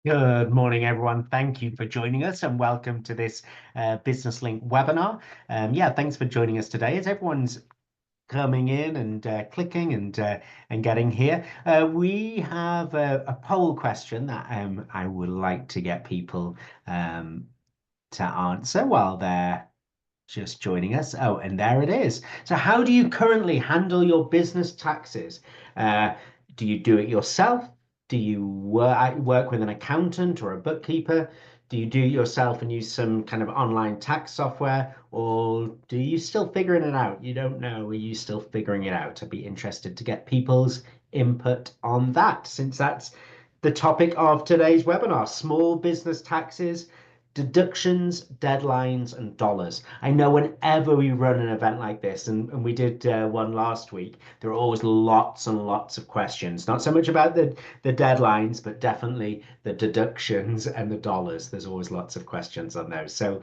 Good morning, everyone. Thank you for joining us and welcome to this Business Link webinar. Yeah, thanks for joining us today. As everyone's coming in and clicking and getting here, we have a poll question that I would like to get people to answer while they're just joining us. Oh, and there it is. So how do you currently handle your business taxes? Uh, do you do it yourself? Do you work with an accountant or a bookkeeper? Do you do it yourself and use some kind of online tax software? Or do you still figuring it out? You don't know. Are you still figuring it out? I'd be interested to get people's input on that, since that's the topic of today's webinar: small business taxes, deductions, deadlines, and dollars. I know whenever we run an event like this, and we did one last week, there are always lots and lots of questions. Not so much about the deadlines, but definitely the deductions and the dollars. There's always lots of questions on those. So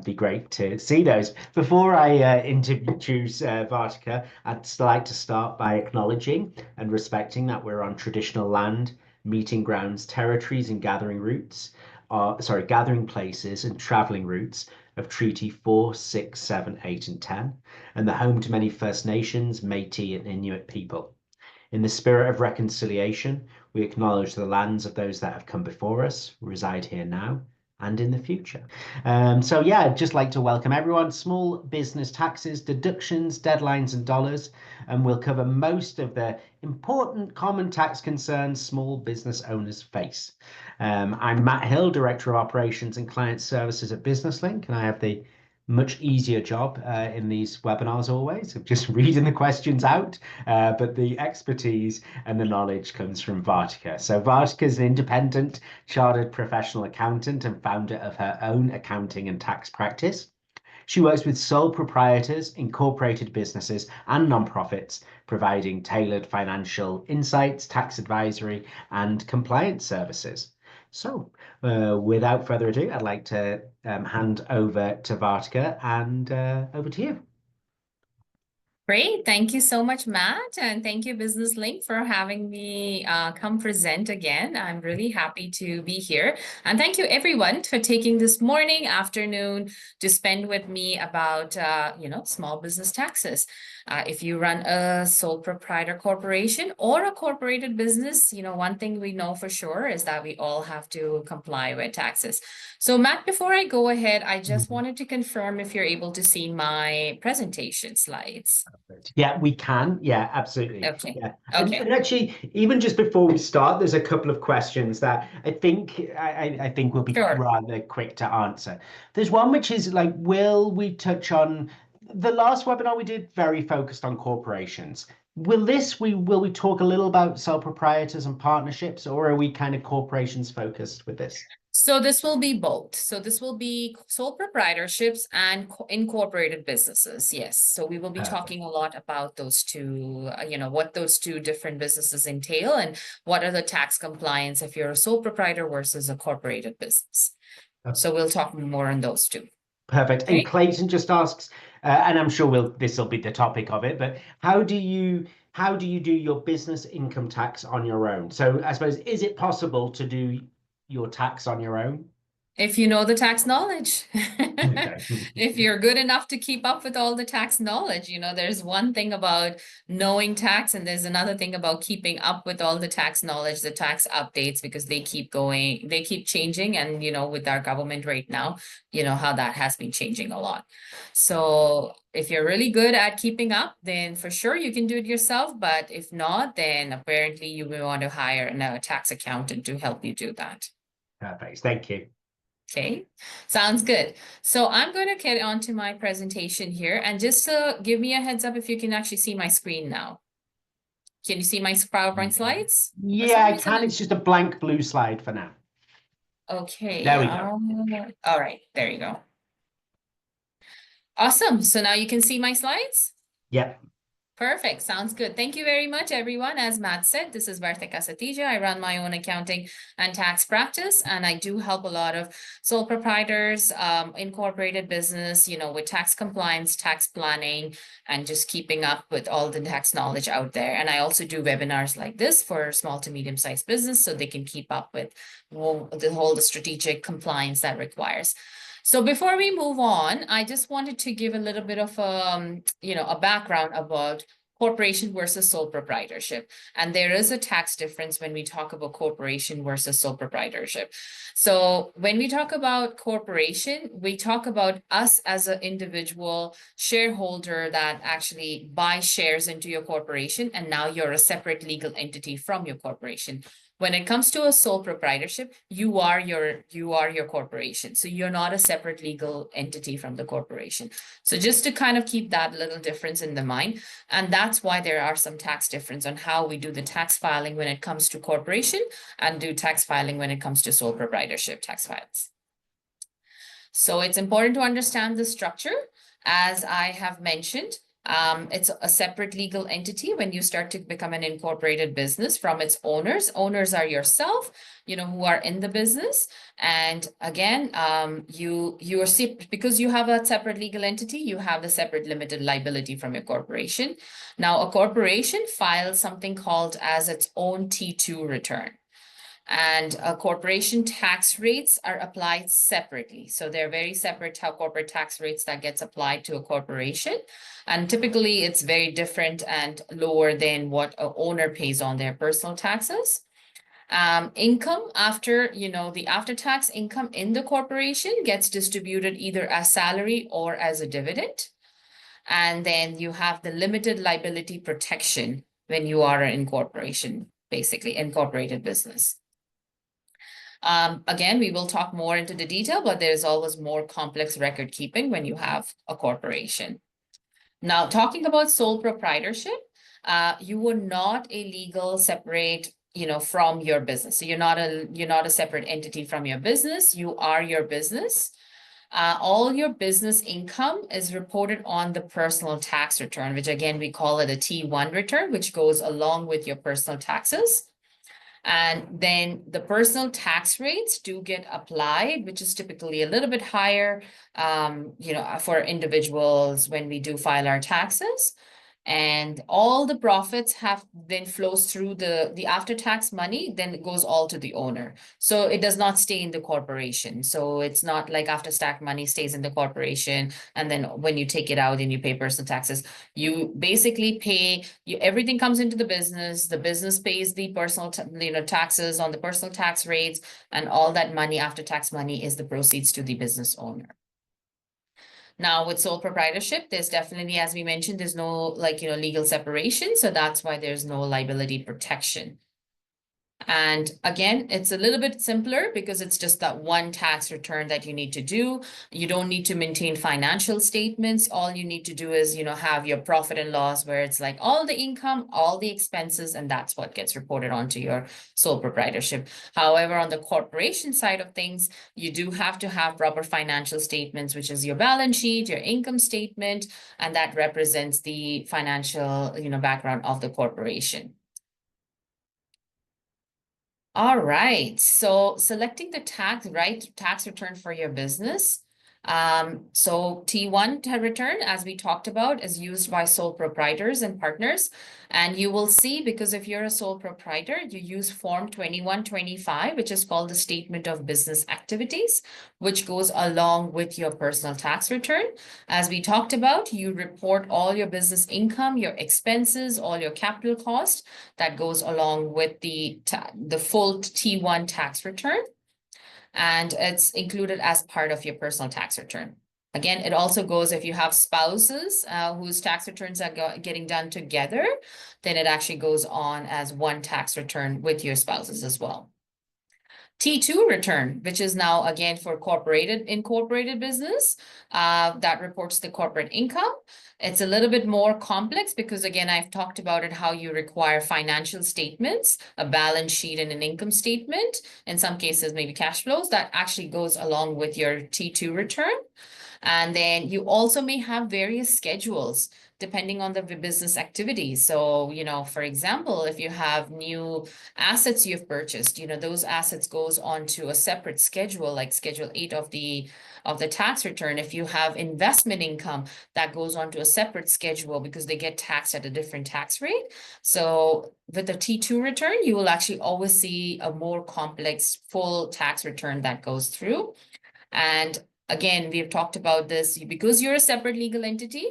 be great to see those. Before I introduce Vartika, I'd like to start by acknowledging and respecting that we're on traditional land, meeting grounds, territories, and gathering places and traveling routes of Treaty 4, 6, 7, 8, and 10, and the home to many First Nations, Métis, and Inuit people. In the spirit of reconciliation, we acknowledge the lands of those that have come before us, reside here now, and in the future. So yeah, I'd just like to welcome everyone. Small business taxes, deductions, deadlines, and dollars, and we'll cover most of the important common tax concerns small business owners face. I'm Matt Hill, Director of Operations and Client Services at BusinessLink, and I have the much easier job in these webinars always of just reading the questions out, but the expertise and the knowledge comes from Vartika. So Vartika is an independent chartered professional accountant and founder of her own accounting and tax practice. She works with sole proprietors, incorporated businesses, and nonprofits, providing tailored financial insights, tax advisory, and compliance services. So, without further ado, I'd like to hand over to Vartika, and over to you. Great. Thank you so much, Matt. And thank you, Business Link, for having me come present again. I'm really happy to be here. And thank you, everyone, for taking this morning, afternoon to spend with me about, small business taxes. If you run a sole proprietor corporation or a corporated business, one thing we know for sure is that we all have to comply with taxes. So, Matt, before I go ahead, I just wanted to confirm if you're able to see my presentation slides. Yeah, we can. Yeah, absolutely. Okay. Yeah. Okay. And actually, even just before we start, there's a couple of questions that I think will be Sure. rather quick to answer. There's one which is like, will we touch on the last webinar we did very focused on corporations? Will we talk a little about sole proprietors and partnerships, or are we kind of corporations focused with this? So this will be both. So this will be sole proprietorships and incorporated businesses. Yes. So we will be talking a lot about those two, what those two different businesses entail and what are the tax compliance if you're a sole proprietor versus a corporated business. So we'll talk more on those two. Perfect. Okay. And Clayton just asks, and I'm sure this will be the topic of it, but how do you do your business income tax on your own? So I suppose, is it possible to do your tax on your own? If you know the tax knowledge. Okay. If you're good enough to keep up with all the tax knowledge, there's one thing about knowing tax and there's another thing about keeping up with all the tax knowledge, the tax updates, because they keep changing. And, with our government right now, how that has been changing a lot. So if you're really good at keeping up, then for sure you can do it yourself. But if not, then apparently you will want to hire a tax accountant to help you do that. Perfect. Thank you. Okay, sounds good. So I'm going to get on to my presentation here, and just to give me a heads up if you can actually see my screen now. Can you see my PowerPoint slides? Yeah, I can. It's just a blank blue slide for now. Okay. There we go. All right, there you go. Awesome. So now you can see my slides? Yep. Perfect. Sounds good. Thank you very much, everyone. As Matt said, this is Vartika Satija. I run my own accounting and tax practice, and I do help a lot of sole proprietors, incorporated business, with tax compliance, tax planning, and just keeping up with all the tax knowledge out there. And I also do webinars like this for small to medium-sized business so they can keep up with the strategic compliance that requires. So before we move on, I just wanted to give a little bit of a background about corporation versus sole proprietorship. And there is a tax difference when we talk about corporation versus sole proprietorship. So when we talk about corporation, we talk about us as an individual shareholder that actually buys shares into your corporation, and now you're a separate legal entity from your corporation. When it comes to a sole proprietorship, you are your corporation. So you're not a separate legal entity from the corporation. So just to kind of keep that little difference in the mind, and that's why there are some tax difference on how we do the tax filing when it comes to corporation and do tax filing when it comes to sole proprietorship tax files. So it's important to understand the structure. As I have mentioned, it's a separate legal entity when you start to become an incorporated business from its owners. Owners are yourself, who are in the business. And again, because you have a separate legal entity, you have the separate limited liability from your corporation. Now, a corporation files something called as its own T2 return. And corporation tax rates are applied separately. So they're very separate how corporate tax rates that gets applied to a corporation. And typically it's very different and lower than what an owner pays on their personal taxes. Income after, the after-tax income in the corporation gets distributed either as salary or as a dividend. And then you have the limited liability protection when you are an incorporation, basically incorporated business. Again, we will talk more into the detail, but there's always more complex record keeping when you have a corporation. Now, talking about sole proprietorship, you were not a legal separate, from your business. So you're not a separate entity from your business. You are your business. All your business income is reported on the personal tax return, which again, we call it a T1 return, which goes along with your personal taxes. And then the personal tax rates do get applied, which is typically a little bit higher, for individuals when we do file our taxes. And all the profits then flows through the after-tax money, then it goes all to the owner. So it does not stay in the corporation. So it's not like after-tax money stays in the corporation, and then when you take it out and you pay personal taxes, you basically everything comes into the business pays the personal, taxes on the personal tax rates, and all that money, after-tax money, is the proceeds to the business owner. Now, with sole proprietorship, there's definitely, as we mentioned, there's no legal separation. So that's why there's no liability protection. And again, it's a little bit simpler because it's just that one tax return that you need to do. You don't need to maintain financial statements. All you need to do is, have your profit and loss, where it's like all the income, all the expenses, and that's what gets reported onto your sole proprietorship. However, on the corporation side of things, you do have to have proper financial statements, which is your balance sheet, your income statement, and that represents the financial, background of the corporation. All right, so selecting the tax return for your business. So T1 return, as we talked about, is used by sole proprietors and partners. And you will see, because if you're a sole proprietor, you use Form 2125, which is called the Statement of Business Activities, which goes along with your personal tax return. As we talked about, you report all your business income, your expenses, all your capital costs. That goes along with the full T1 tax return. And it's included as part of your personal tax return. Again, it also goes if you have spouses whose tax returns are getting done together, then it actually goes on as one tax return with your spouses as well. T2 return, which is now again for incorporated business, that reports the corporate income. It's a little bit more complex because again, I've talked about it, how you require financial statements, a balance sheet and an income statement, in some cases, maybe cash flows, that actually goes along with your T2 return. And then you also may have various schedules depending on the business activity. So, for example, if you have new assets you've purchased, those assets goes onto a separate schedule, like Schedule 8 of the tax return. If you have investment income, that goes onto a separate schedule because they get taxed at a different tax rate. So with the T2 return, you will actually always see a more complex full tax return that goes through. And again, we've talked about this because you're a separate legal entity.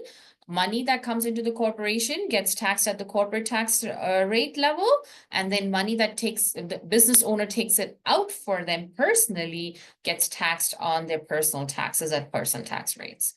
Money that comes into the corporation gets taxed at the corporate tax rate level, and then money that the business owner takes it out for them personally gets taxed on their personal taxes at personal tax rates.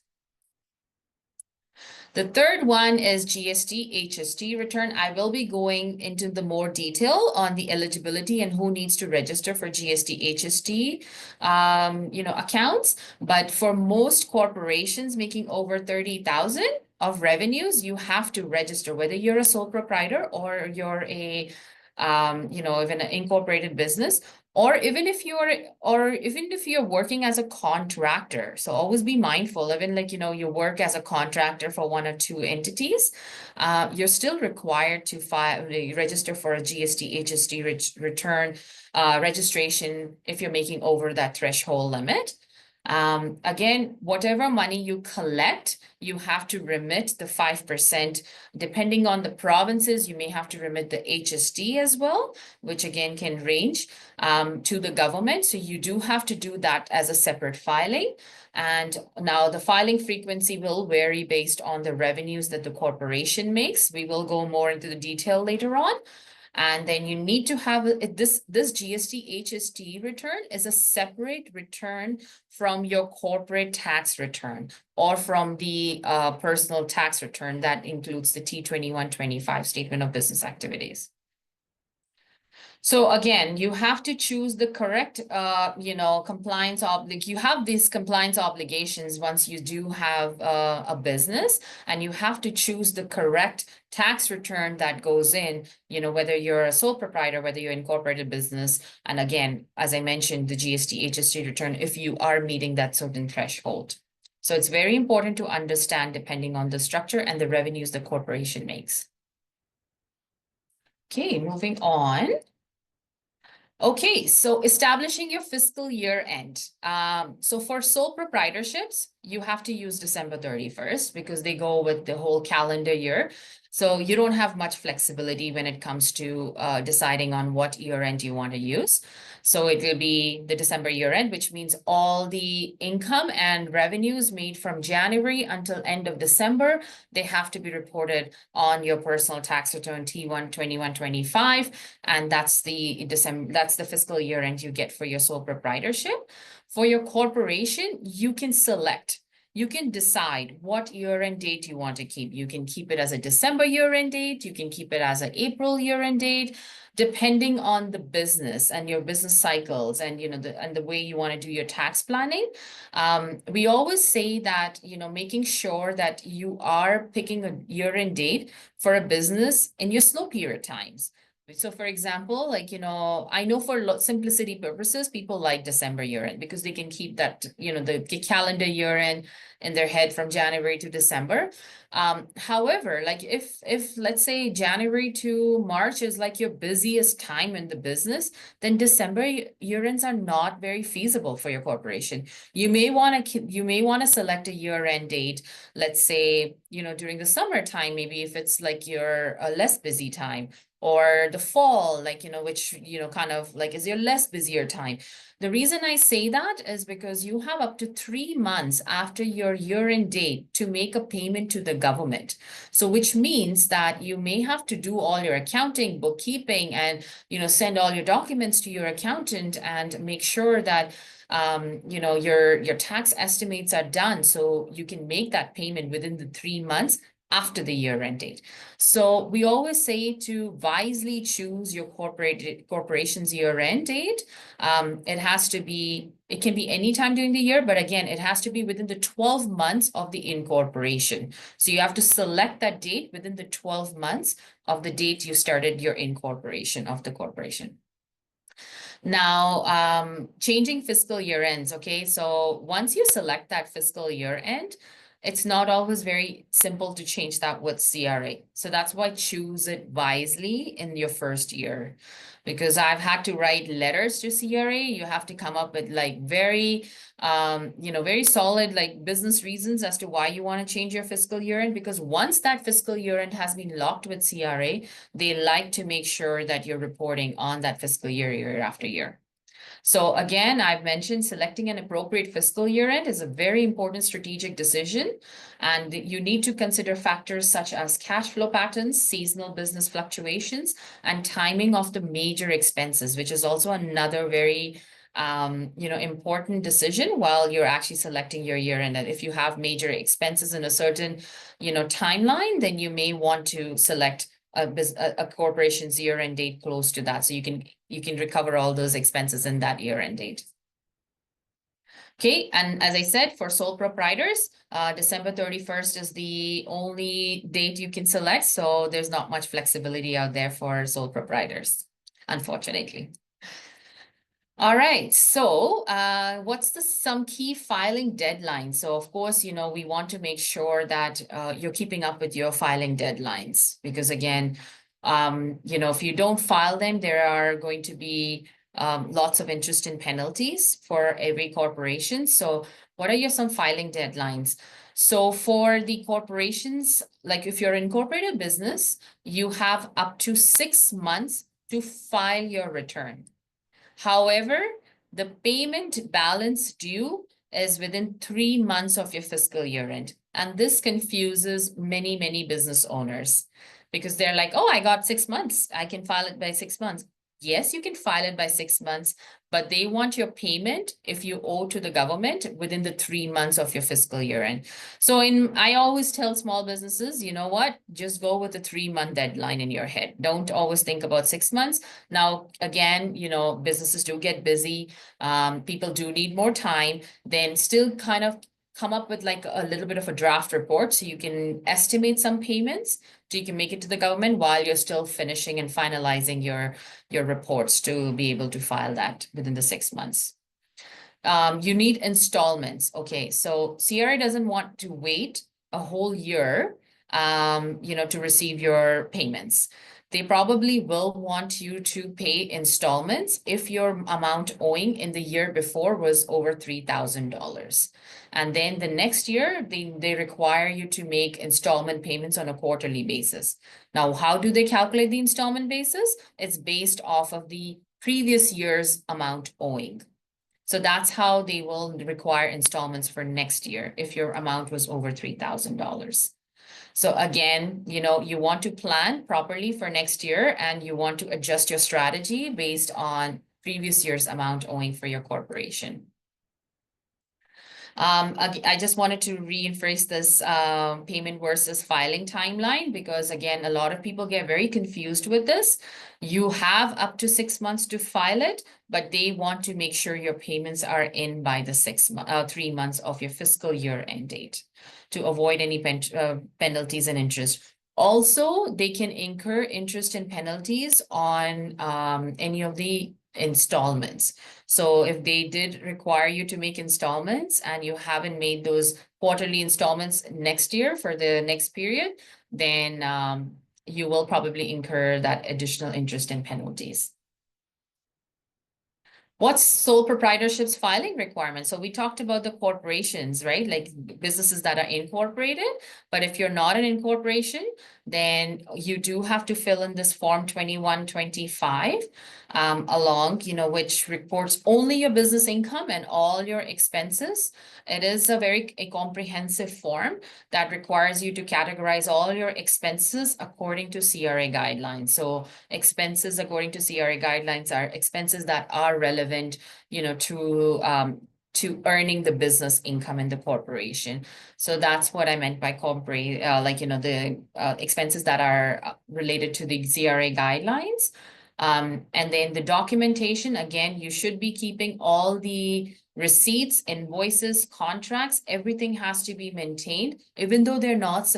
The third one is GST, HST return. I will be going into the more detail on the eligibility and who needs to register for GST, HST, accounts. But for most corporations making over 30,000 of revenues, you have to register, whether you're a sole proprietor or you're even an incorporated business, or even if you're working as a contractor. So always be mindful, even you work as a contractor for one or two entities, you're still required to register for a GST, HST return registration if you're making over that threshold limit. Again, whatever money you collect, you have to remit the 5%. Depending on the provinces, you may have to remit the HST as well, which again can range to the government. So you do have to do that as a separate filing. And now the filing frequency will vary based on the revenues that the corporation makes. We will go more into the detail later on. And then you need to have this GST HST return is a separate return from your corporate tax return or from the personal tax return that includes the T2125 statement of business activities. So again, you have to choose the correct, compliance you have these compliance obligations once you do have a business, and you have to choose the correct tax return that goes in, whether you're a sole proprietor, whether you're incorporated business. And again, as I mentioned, the GST, HST return, if you are meeting that certain threshold. So it's very important to understand depending on the structure and the revenues the corporation makes. Okay, moving on. Okay, so establishing your fiscal year end. So for sole proprietorships, you have to use December 31st because they go with the whole calendar year. So you don't have much flexibility when it comes to deciding on what year end you want to use. So it will be the December year end, which means all the income and revenues made from January until end of December, they have to be reported on your personal tax return T1 2125, and that's the fiscal year end you get for your sole proprietorship. For your corporation, you can select. You can decide what year-end date you want to keep. You can keep it as a December year-end date. You can keep it as an April year-end date, depending on the business and your business cycles and the way you want to do your tax planning. We always say that making sure that you are picking a year-end date for a business in your slow period times. So for example, I know for simplicity purposes, people like December year end because they can keep that, the calendar year end in their head from January to December. However, if let's say January to March is like your busiest time in the business, then December year ends are not very feasible for your corporation. You may want to select a year end date, let's say, during the summertime, maybe if it's like your less busy time, or the fall, which, kind of is your less busier time. The reason I say that is because you have up to 3 months after your year-end date to make a payment to the government. So which means that you may have to do all your accounting, bookkeeping, and, send all your documents to your accountant and make sure that your tax estimates are done so you can make that payment within the 3 months after the year-end date. So we always say to wisely choose your corporation's year-end date. It can be any time during the year, but again, it has to be within the 12 months of the incorporation. So you have to select that date within the 12 months of the date you started your incorporation of the corporation. Now, changing fiscal year ends, okay? So once you select that fiscal year end, it's not always very simple to change that with CRA. So that's why choose it wisely in your first year. Because I've had to write letters to CRA. You have to come up with like very very solid like business reasons as to why you want to change your fiscal year end. Because once that fiscal year end has been locked with CRA, they like to make sure that you're reporting on that fiscal year after year. So again, I've mentioned selecting an appropriate fiscal year end is a very important strategic decision. And you need to consider factors such as cash flow patterns, seasonal business fluctuations, and timing of the major expenses, which is also another very important decision while you're actually selecting your year end. And if you have major expenses in a certain, timeline, then you may want to select a corporation's year-end date close to that, so you can recover all those expenses in that year-end date. Okay, and as I said, for sole proprietors, December 31st is the only date you can select, so there's not much flexibility out there for sole proprietors, unfortunately. All right, so what's some key filing deadlines? So of course, we want to make sure that you're keeping up with your filing deadlines, because again, if you don't file them, there are going to be lots of interest and penalties for every corporation. So what are some filing deadlines? So for the corporations, like if you're an incorporated business, you have up to 6 months to file your return. However, the payment balance due is within 3 months of your fiscal year end. And this confuses many, many business owners because they're like, oh, I got 6 months. I can file it by 6 months. Yes, you can file it by 6 months, but they want your payment if you owe to the government within the 3 months of your fiscal year end. So I always tell small businesses, you know what, just go with a 3-month deadline in your head. Don't always think about 6 months. Now, again, businesses do get busy. People do need more time. Then still kind of come up with like a little bit of a draft report so you can estimate some payments so you can make it to the government while you're still finishing and finalizing your reports to be able to file that within the 6 months. You need installments. Okay, so CRA doesn't want to wait a whole year, to receive your payments. They probably will want you to pay installments if your amount owing in the year before was over $3,000. And then the next year, they require you to make installment payments on a quarterly basis. Now, how do they calculate the installment basis? It's based off of the previous year's amount owing. So that's how they will require installments for next year if your amount was over $3,000. So again, you want to plan properly for next year and you want to adjust your strategy based on previous year's amount owing for your corporation. I just wanted to reinforce this payment versus filing timeline because again, a lot of people get very confused with this. You have up to 6 months to file it, but they want to make sure your payments are in by the 3 months of your fiscal year end date to avoid any penalties and interest. Also, they can incur interest and penalties on any of the installments. So if they did require you to make installments and you haven't made those quarterly installments next year for the next period, then you will probably incur that additional interest and penalties. What's sole proprietorship's filing requirements? So we talked about the corporations, right? Like businesses that are incorporated. But if you're not an incorporation, then you do have to fill in this form 2125 which reports only your business income and all your expenses. It is a comprehensive form that requires you to categorize all your expenses according to CRA guidelines. So expenses according to CRA guidelines are expenses that are relevant, to earning the business income in the corporation. So that's what I meant by corporate, the expenses that are related to the CRA guidelines. And then the documentation, again, you should be keeping all the receipts, invoices, contracts, everything has to be maintained, even though they're not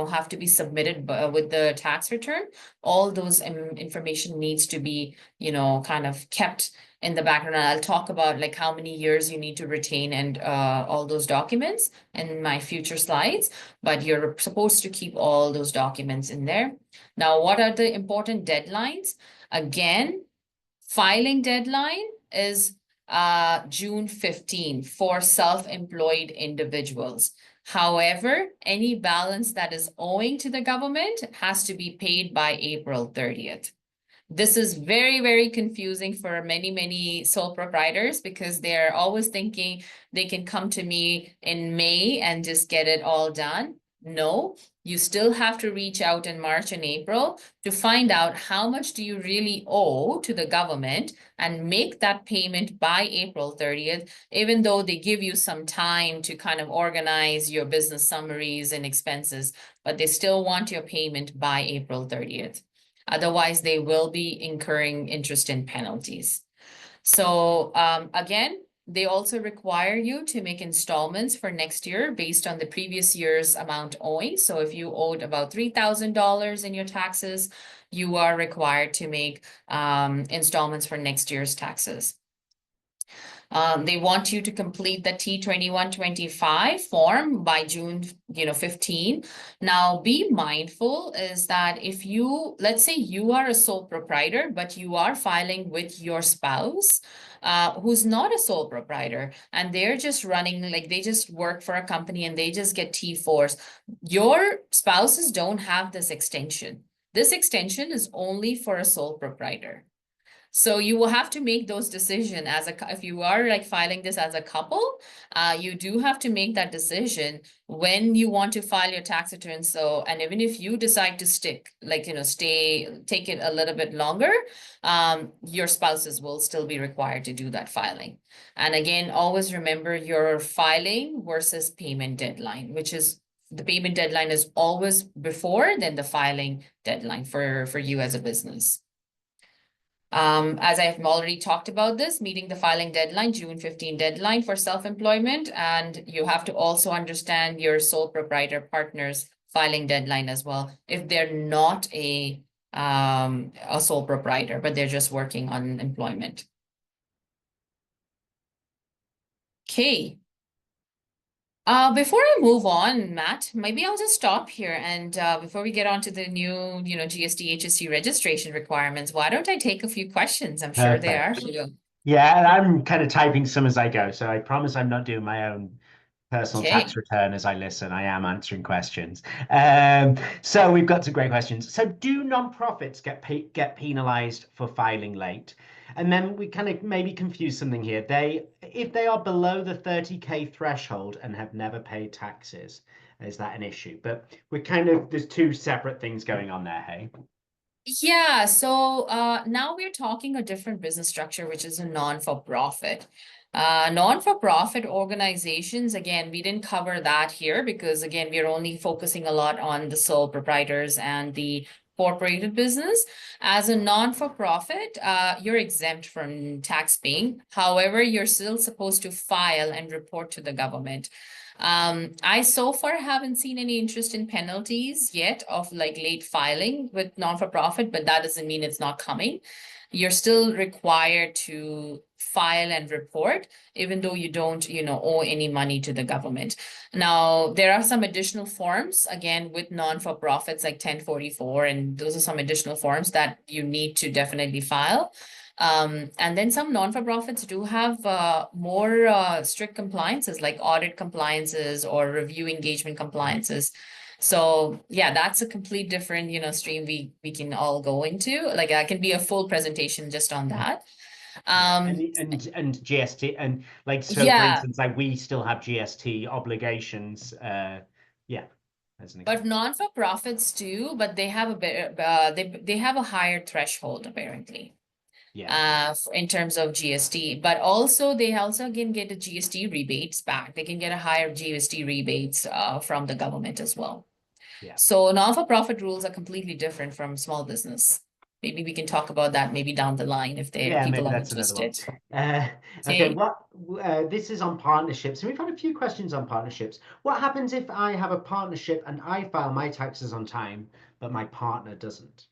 have to be submitted with the tax return. All those information needs to be, kind of kept in the background. I'll talk about like how many years you need to retain and all those documents in my future slides, but you're supposed to keep all those documents in there. Now, what are the important deadlines? Again, filing deadline is June 15 for self-employed individuals. However, any balance that is owing to the government has to be paid by April 30th. This is very, very confusing for many, many sole proprietors because they're always thinking they can come to me in May and just get it all done. No, you still have to reach out in March and April to find out how much do you really owe to the government and make that payment by April 30th, even though they give you some time to kind of organize your business summaries and expenses, but they still want your payment by April 30th. Otherwise, they will be incurring interest and penalties. So again, they also require you to make installments for next year based on the previous year's amount owing. So if you owed about $3,000 in your taxes, you are required to make installments for next year's taxes. They want you to complete the T2125 form by June, 15. Now, be mindful is that if you, let's say you are a sole proprietor, but you are filing with your spouse, who's not a sole proprietor, and they're just running, like they just work for a company and they just get T4s. Your spouses don't have this extension. This extension is only for a sole proprietor. So you will have to make those decisions if you are like filing this as a couple, you do have to make that decision when you want to file your tax return. So, and even if you decide to stick, like, take it a little bit longer, your spouses will still be required to do that filing. And again, always remember your filing versus payment deadline, which is the payment deadline is always before than the filing deadline for you as a business. As I've already talked about this, meeting the filing deadline, June 15 deadline for self-employment, and you have to also understand your sole proprietor partner's filing deadline as well, if they're not a sole proprietor, but they're just working on employment. Okay. Before I move on, Matt, maybe I'll just stop here. And before we get on to the new, GST HST registration requirements, why don't I take a few questions? I'm sure they are Perfect. for you. Yeah, and I'm kind of typing some as I go, so I promise I'm not doing my own personal tax Okay. return as I listen. I am answering questions. So we've got some great questions. So do non-profits get penalized for filing late? And then we kind of maybe confuse something here. If they are below the 30K threshold and have never paid taxes, is that an issue? But there's two separate things going on there, hey? Yeah, so now we're talking a different business structure, which is a non-for-profit. Non-for-profit organizations, again, we didn't cover that here because, again, we're only focusing a lot on the sole proprietors and the corporated business. As a non-for-profit, you're exempt from tax paying. However, you're still supposed to file and report to the government. I so far haven't seen any interest in penalties yet of like late filing with non-for-profit, but that doesn't mean it's not coming. You're still required to file and report, even though you don't, owe any money to the government. Now, there are some additional forms, again, with non-for-profits like 1044, and those are some additional forms that you need to definitely file. And then some non-for-profits do have more strict compliances like audit compliances or review engagement compliances. So yeah, that's a complete different, stream we can all go into. Like that can be a full presentation just on that. Yeah, Um, and GST and like so for yeah, instance, like we still have GST obligations. Yeah, as an but example. non-for-profits do, but they have a bit they have a higher threshold apparently. Yeah, okay. In terms of GST, but also they also can get a GST rebates back. They can get a higher GST rebates from the government as well. Yeah. So non-for-profit rules are completely different from small business. Maybe we can talk about that maybe down the line if Yeah, people maybe are that's another one. interested. Uh, okay, Okay. this is on partnerships. And we've had a few questions on partnerships. What happens if I have a partnership and I file my taxes on time, but my partner doesn't?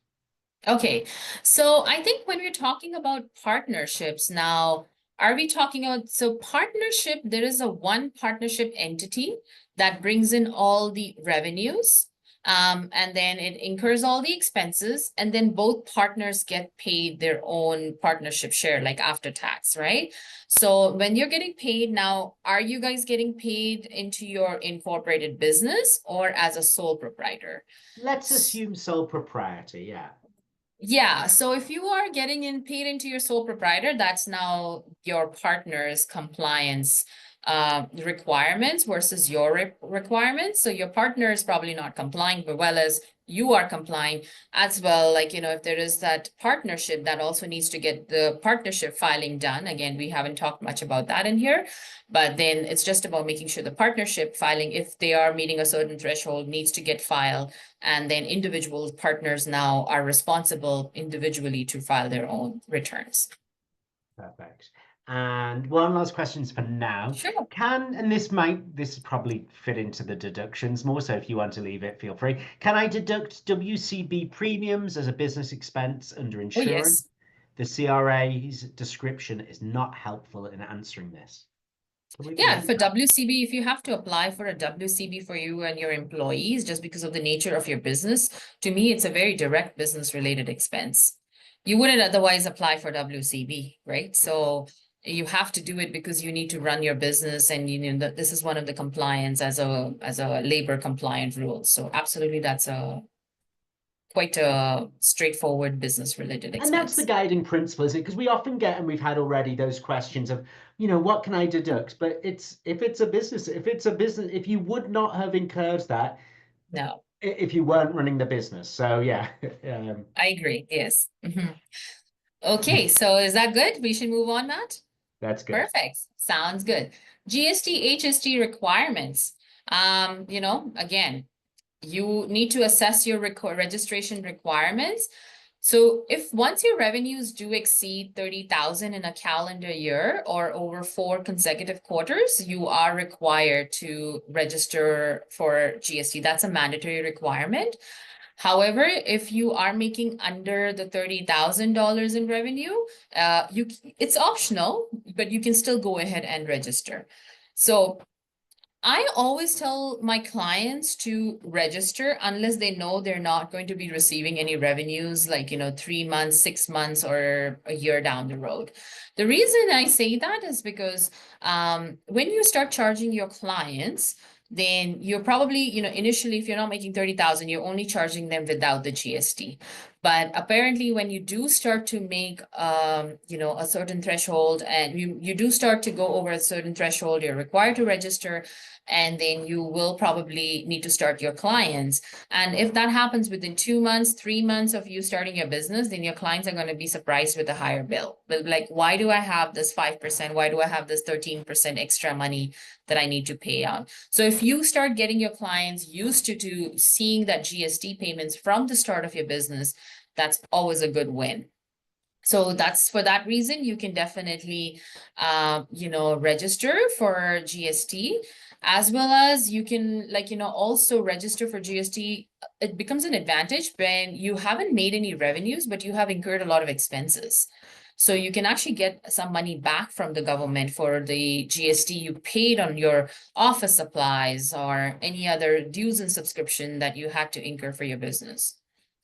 Okay, so I think when we're talking about partnerships now, are we talking about, so partnership, there is a one partnership entity that brings in all the revenues, and then it incurs all the expenses, and then both partners get paid their own partnership share, like after tax, right? So when you're getting paid now, are you guys getting paid into your incorporated business or as a sole proprietor? Let's assume sole proprietor. Yeah. Yeah, so if you are getting in paid into your sole proprietor, that's now your partner's compliance requirements versus your requirements. So your partner is probably not complying, but well as you are complying as well. Like, if there is that partnership that also needs to get the partnership filing done. Again, we haven't talked much about that in here, but then it's just about making sure the partnership filing, if they are meeting a certain threshold, needs to get filed. And then individual partners now are responsible individually to file their own returns. Perfect. And one last questions for now. Sure. And this probably fit into the deductions more, so if you want to leave it, feel free. Can I deduct WCB premiums as a business expense under Oh, insurance? yes. The CRA's description is not helpful in answering this. Can we Yeah, believe for that? WCB, if you have to apply for a WCB for you and your employees, just because of the nature of your business, to me, it's a very direct business related expense. You wouldn't otherwise apply for WCB, right? So you have to do it because you need to run your business, and you know that this is one of the compliance as a labor compliant rule. So absolutely, that's a quite a straightforward business related And that's the expense. guiding principle, isn't it? Because we often get, and we've had already those questions of, what can I deduct? But if it's a business, if you would not have incurred that No, if you weren't running the business. So yeah, I agree. Yes. Mhm. Okay, so is that good? We should move on, Matt? that's good. Perfect. Sounds good. GST, HST requirements. Again, you need to assess your registration requirements. So if once your revenues do exceed 30,000 in a calendar year or over 4 consecutive quarters, you are required to register for GST. That's a mandatory requirement. However, if you are making under the $30,000 in revenue, it's optional, but you can still go ahead and register. So I always tell my clients to register unless they know they're not going to be receiving any revenues, like, 3 months, 6 months, or a year down the road. The reason I say that is because when you start charging your clients, then you're probably, initially, if you're not making 30,000, you're only charging them without the GST. But apparently, when you do start to make, a certain threshold, and you do start to go over a certain threshold, you're required to register, and then you will probably need to start your clients. And if that happens within 2 months, 3 months of you starting your business, then your clients are going to be surprised with a higher bill. But like, why do I have this 5%? Why do I have this 13% extra money that I need to pay out? So if you start getting your clients used to seeing that GST payments from the start of your business, that's always a good win. So that's for that reason, you can definitely, register for GST, as well as you can, also register for GST. It becomes an advantage when you haven't made any revenues, but you have incurred a lot of expenses. So you can actually get some money back from the government for the GST you paid on your office supplies or any other dues and subscription that you had to incur for your business.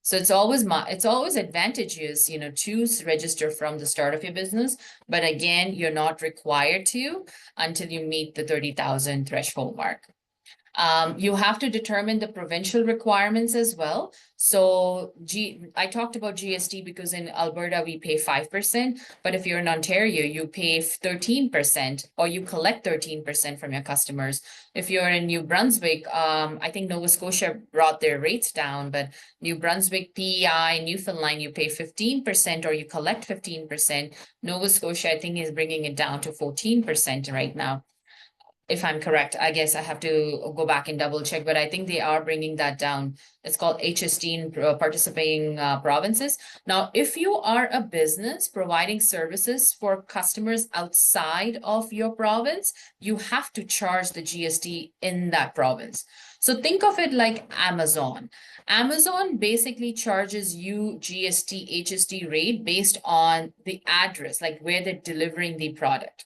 So it's always advantageous, to register from the start of your business, but again, you're not required to until you meet the 30,000 threshold mark. You have to determine the provincial requirements as well. So I talked about GST because in Alberta we pay 5%, but if you're in Ontario, you pay 13%, or you collect 13% from your customers. If you're in New Brunswick, I think Nova Scotia brought their rates down, but New Brunswick, PEI, Newfoundland, you pay 15% or you collect 15%. Nova Scotia, I think, is bringing it down to 14% right now. if I'm correct. I guess I have to go back and double check, but I think they are bringing that down. It's called HST in participating provinces. Now, if you are a business providing services for customers outside of your province, you have to charge the GST in that province. So think of it like Amazon. Amazon basically charges you GST, HST rate based on the address, like where they're delivering the product.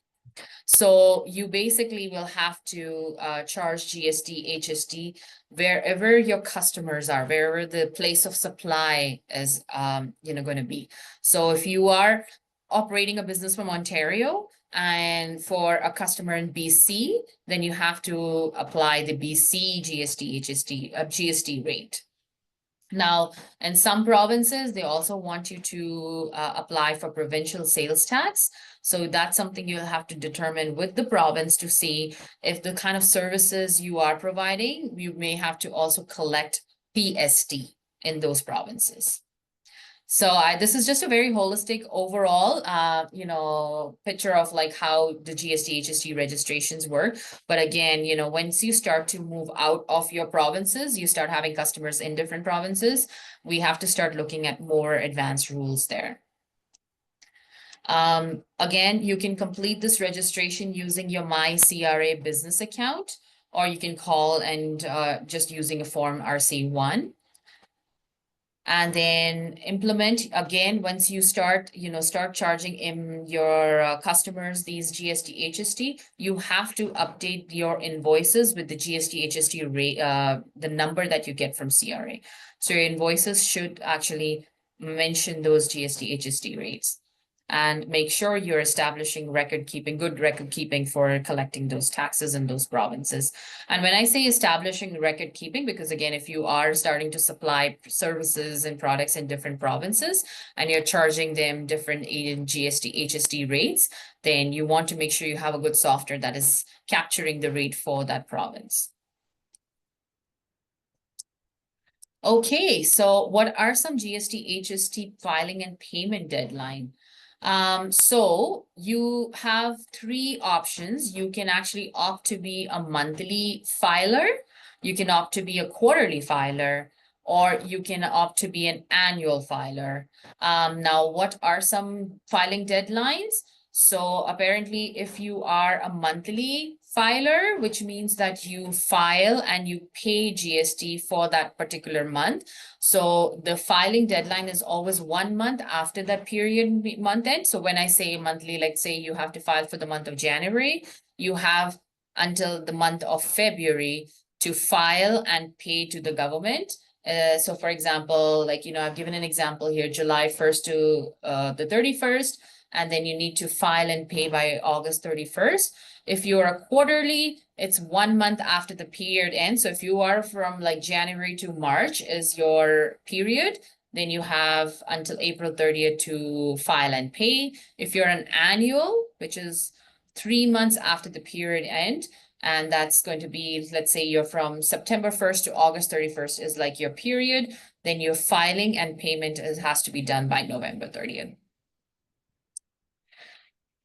So you basically will have to charge GST, HST wherever your customers are, wherever the place of supply is, going to be. So if you are operating a business from Ontario and for a customer in BC, then you have to apply the BC GST, HST, GST rate. Now, in some provinces, they also want you to apply for provincial sales tax. So that's something you'll have to determine with the province to see if the kind of services you are providing, you may have to also collect PST in those provinces. So this is just a very holistic overall, picture of like how the GST, HST registrations work. But again, once you start to move out of your provinces, you start having customers in different provinces, we have to start looking at more advanced rules there. Again, you can complete this registration using your My CRA business account, or you can call and just using a form RC1. And then implement again, once you start charging in your customers these GST, HST, you have to update your invoices with the GST, HST rate, the number that you get from CRA. So your invoices should actually mention those GST, HST rates. And make sure you're establishing good record keeping for collecting those taxes in those provinces. And when I say establishing record keeping, because again, if you are starting to supply services and products in different provinces and you're charging them different GST, HST rates, then you want to make sure you have a good software that is capturing the rate for that province. Okay, so what are some GST, HST filing and payment deadline? So you have three options. You can actually opt to be a monthly filer, you can opt to be a quarterly filer, or you can opt to be an annual filer. Now, what are some filing deadlines? So apparently, if you are a monthly filer, which means that you file and you pay GST for that particular month. So the filing deadline is always 1 month after that period month end. So when I say monthly, let's say you have to file for the month of January, you have until the month of February to file and pay to the government. So for example, I've given an example here, July 1st to the 31st, and then you need to file and pay by August 31st. If you're a quarterly, it's 1 month after the period ends. So if you are from like January to March is your period, then you have until April 30th to file and pay. If you're an annual, which is 3 months after the period end, and that's going to be, let's say you're from September 1st to August 31st is like your period, then your filing and payment has to be done by November 30th.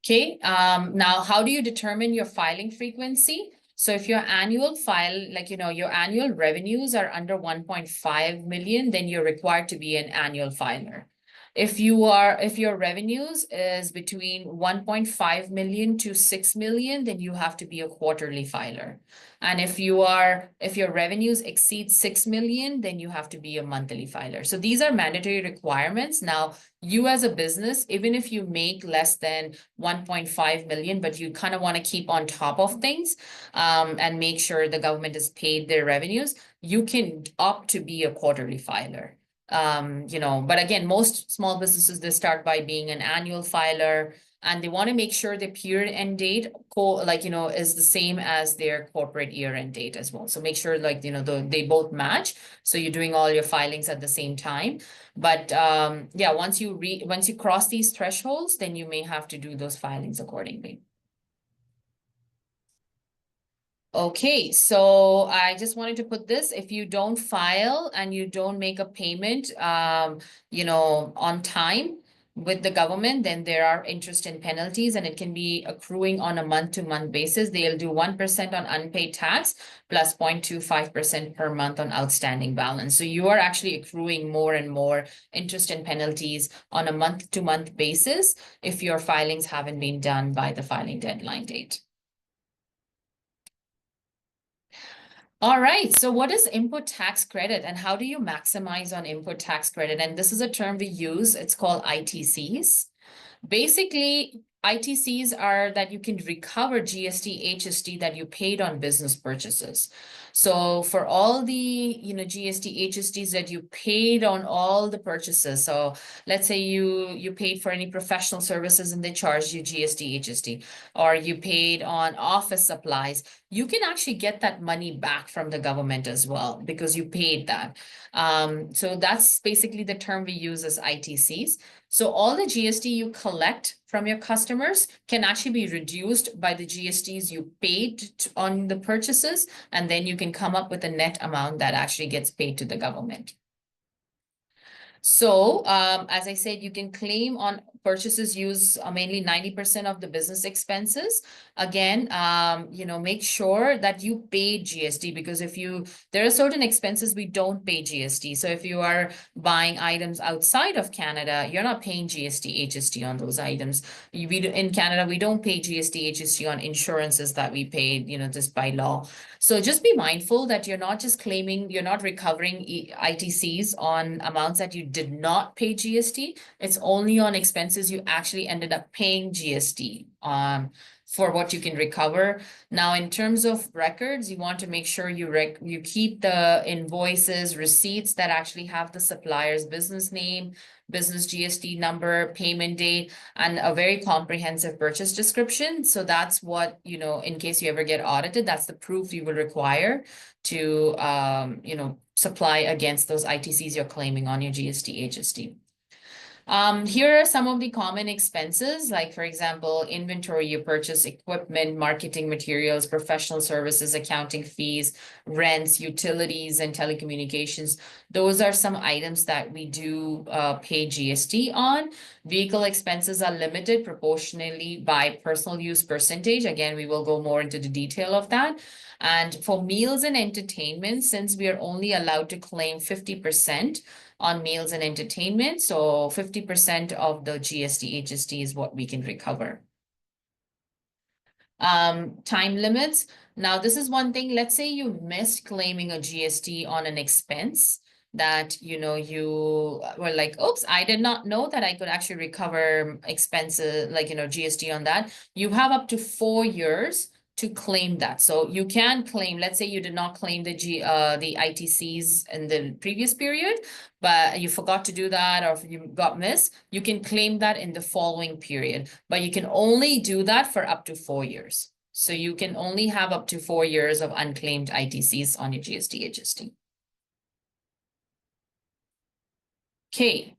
Okay, now how do you determine your filing frequency? So if your annual file, your annual revenues are under 1.5 million, then you're required to be an annual filer. If your revenues is between 1.5 million to 6 million, then you have to be a quarterly filer. And if your revenues exceed 6 million, then you have to be a monthly filer. So these are mandatory requirements. Now, you as a business, even if you make less than 1.5 million, but you kind of want to keep on top of things and make sure the government has paid their revenues, you can opt to be a quarterly filer. But again, most small businesses, they start by being an annual filer, and they want to make sure the period end date is the same as their corporate year end date as well. So make sure they both match. So you're doing all your filings at the same time. But yeah, once you cross these thresholds, then you may have to do those filings accordingly. Okay, so I just wanted to put this, if you don't file and you don't make a payment, on time, with the government, then there are interest and penalties, and it can be accruing on a month-to-month basis. They'll do 1% on unpaid tax plus 0.25% per month on outstanding balance. So you are actually accruing more and more interest and penalties on a month-to-month basis if your filings haven't been done by the filing deadline date. All right, so what is input tax credit and how do you maximize on input tax credit? And this is a term we use, it's called ITCs. Basically, ITCs are that you can recover GST, HST that you paid on business purchases. So for all the, GST, HSTs that you paid on all the purchases. So let's say you paid for any professional services and they charged you GST, HST, or you paid on office supplies, you can actually get that money back from the government as well because you paid that. So that's basically the term we use as ITCs. So all the GST you collect from your customers can actually be reduced by the GSTs you paid on the purchases, and then you can come up with a net amount that actually gets paid to the government. So, as I said, you can claim on purchases use mainly 90% of the business expenses. Again, make sure that you pay GST because there are certain expenses we don't pay GST. So if you are buying items outside of Canada, you're not paying GST, HST on those items. In Canada, we don't pay GST, HST on insurances that we paid, just by law. So just be mindful that you're not just claiming, you're not recovering ITCs on amounts that you did not pay GST. It's only on expenses you actually ended up paying GST for what you can recover. Now, in terms of records, you want to make sure you keep the invoices, receipts that actually have the supplier's business name, business GST number, payment date, and a very comprehensive purchase description. So that's what, in case you ever get audited, that's the proof you will require to, supply against those ITCs you're claiming on your GST, HST. Here are some of the common expenses, like for example, inventory you purchase, equipment, marketing materials, professional services, accounting fees, rents, utilities, and telecommunications. Those are some items that we do pay GST on. Vehicle expenses are limited proportionally by personal use percentage. Again, we will go more into the detail of that. And for meals and entertainment, since we are only allowed to claim 50% on meals and entertainment, so 50% of the GST, HST is what we can recover. Time limits. Now, this is one thing. Let's say you missed claiming a GST on an expense that, you were like, oops, I did not know that I could actually recover expenses, like, GST on that. You have up to 4 years to claim that. So you can claim, let's say you did not claim the ITCs in the previous period, but you forgot to do that or you got missed, you can claim that in the following period, but you can only do that for up to 4 years. So you can only have up to 4 years of unclaimed ITCs on your GST, HST. Okay.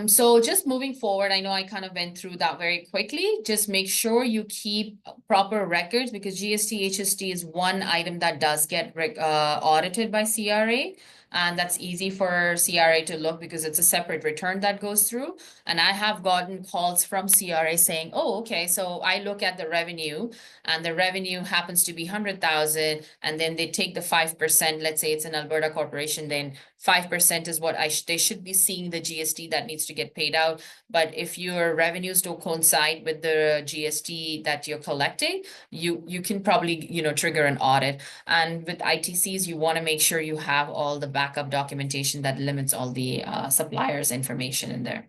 So just moving forward, I know I kind of went through that very quickly. Just make sure you keep proper records because GST, HST is one item that does get audited by CRA. And that's easy for CRA to look because it's a separate return that goes through. And I have gotten calls from CRA saying, oh, okay, so I look at the revenue and the revenue happens to be 100,000 and then they take the 5%, let's say it's an Alberta corporation, then 5% is what they should be seeing the GST that needs to get paid out. But if your revenues don't coincide with the GST that you're collecting, you can probably, trigger an audit. And with ITCs, you want to make sure you have all the backup documentation that limits all the suppliers' information in there.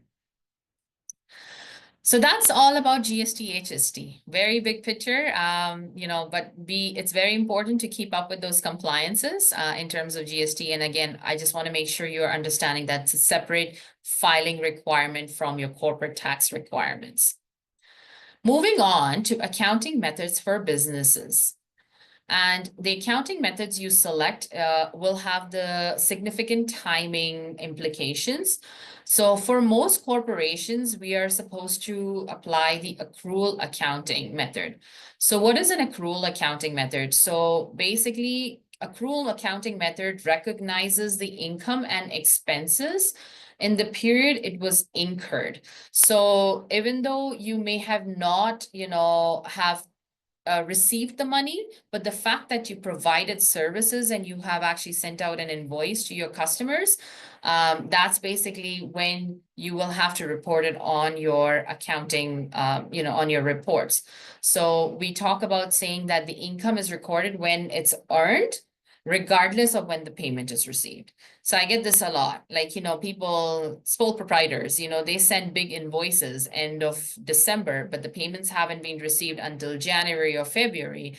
So that's all about GST, HST. Very big picture, but it's very important to keep up with those compliances in terms of GST. And again, I just want to make sure you're understanding that's a separate filing requirement from your corporate tax requirements. Moving on to accounting methods for businesses. And the accounting methods you select will have the significant timing implications. So for most corporations, we are supposed to apply the accrual accounting method. So what is an accrual accounting method? So basically, accrual accounting method recognizes the income and expenses in the period it was incurred. So even though you may have not, have received the money, but the fact that you provided services and you have actually sent out an invoice to your customers, that's basically when you will have to report it on your accounting, on your reports. So we talk about saying that the income is recorded when it's earned, regardless of when the payment is received. So I get this a lot, like, people, sole proprietors, they send big invoices end of December, but the payments haven't been received until January or February,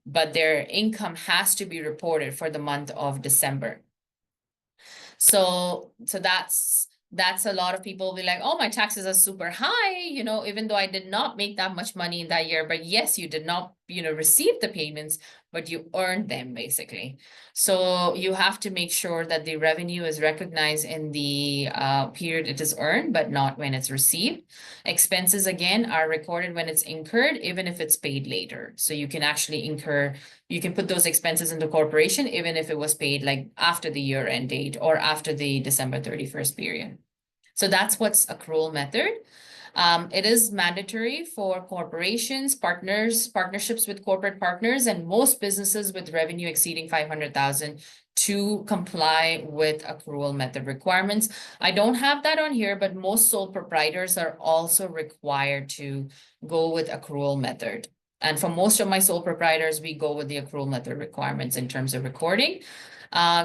but their income has to be reported for the month of December. So that's a lot of people will be like, oh, my taxes are super high, even though I did not make that much money in that year. But yes, you did not, receive the payments, but you earned them basically. So you have to make sure that the revenue is recognized in the period it is earned, but not when it's received. Expenses, again, are recorded when it's incurred, even if it's paid later. So you can actually you can put those expenses into corporation, even if it was paid like after the year end date or after the December 31st period. So that's what's accrual method. It is mandatory for corporations, partnerships with corporate partners, and most businesses with revenue exceeding 500,000 to comply with accrual method requirements. I don't have that on here, but most sole proprietors are also required to go with accrual method. And for most of my sole proprietors, we go with the accrual method requirements in terms of recording.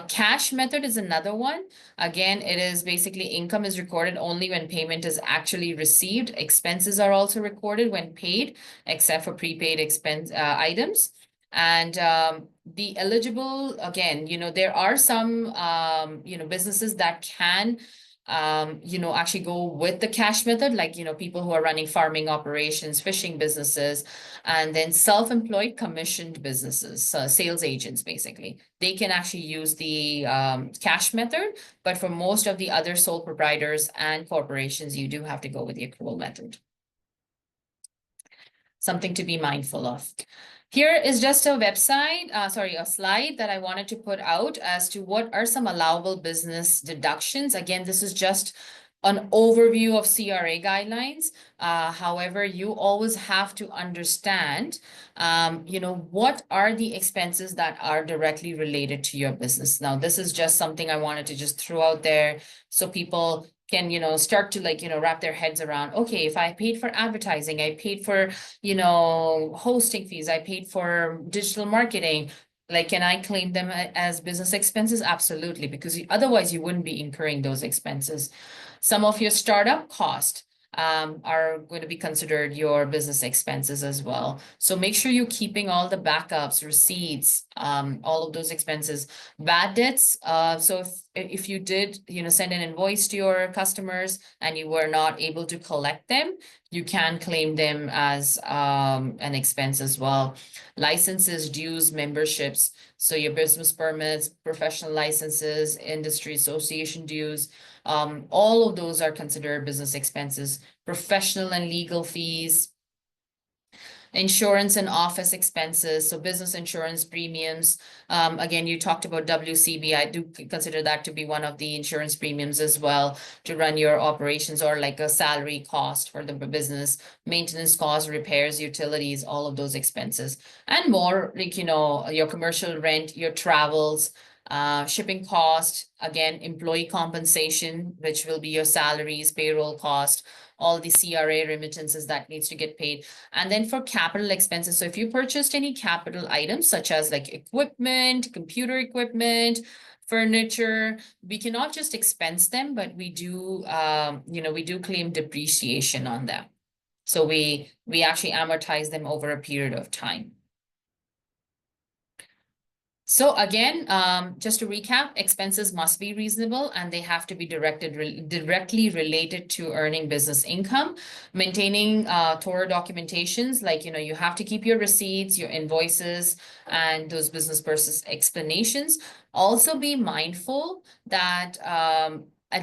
Cash method is another one. Again, it is basically income is recorded only when payment is actually received. Expenses are also recorded when paid, except for prepaid expense items. And the eligible, again, there are some, businesses that can actually go with the cash method, like, people who are running farming operations, fishing businesses, and then self-employed commissioned businesses, sales agents, basically. They can actually use the cash method, but for most of the other sole proprietors and corporations, you do have to go with the accrual method. Something to be mindful of. Here is just a a slide that I wanted to put out as to what are some allowable business deductions. Again, this is just an overview of CRA guidelines. However, you always have to understand, what are the expenses that are directly related to your business. Now, this is just something I wanted to just throw out there so people can, start to wrap their heads around, okay, if I paid for advertising, I paid for, hosting fees, I paid for digital marketing, like, can I claim them as business expenses? Absolutely, because otherwise you wouldn't be incurring those expenses. Some of your startup cost are going to be considered your business expenses as well. So make sure you're keeping all the backups, receipts, all of those expenses. Bad debts. So if you did, send an invoice to your customers and you were not able to collect them, you can claim them as an expense as well. Licenses, dues, memberships. So your business permits, professional licenses, industry association dues, all of those are considered business expenses. Professional and legal fees, insurance and office expenses, so business insurance premiums. Again, you talked about WCB. I do consider that to be one of the insurance premiums as well to run your operations, or like a salary cost for the business, maintenance costs, repairs, utilities, all of those expenses, and more, like, your commercial rent, your travels, shipping cost, again, employee compensation, which will be your salaries, payroll cost, all the CRA remittances that needs to get paid. And then for capital expenses, so if you purchased any capital items such as like equipment, computer equipment, furniture, we cannot just expense them, but we do, we do claim depreciation on them. So we actually amortize them over a period of time. So again, just to recap, expenses must be reasonable and they have to be directly related to earning business income. Maintaining thorough documentations, like, you have to keep your receipts, your invoices, and those business purpose explanations. Also be mindful that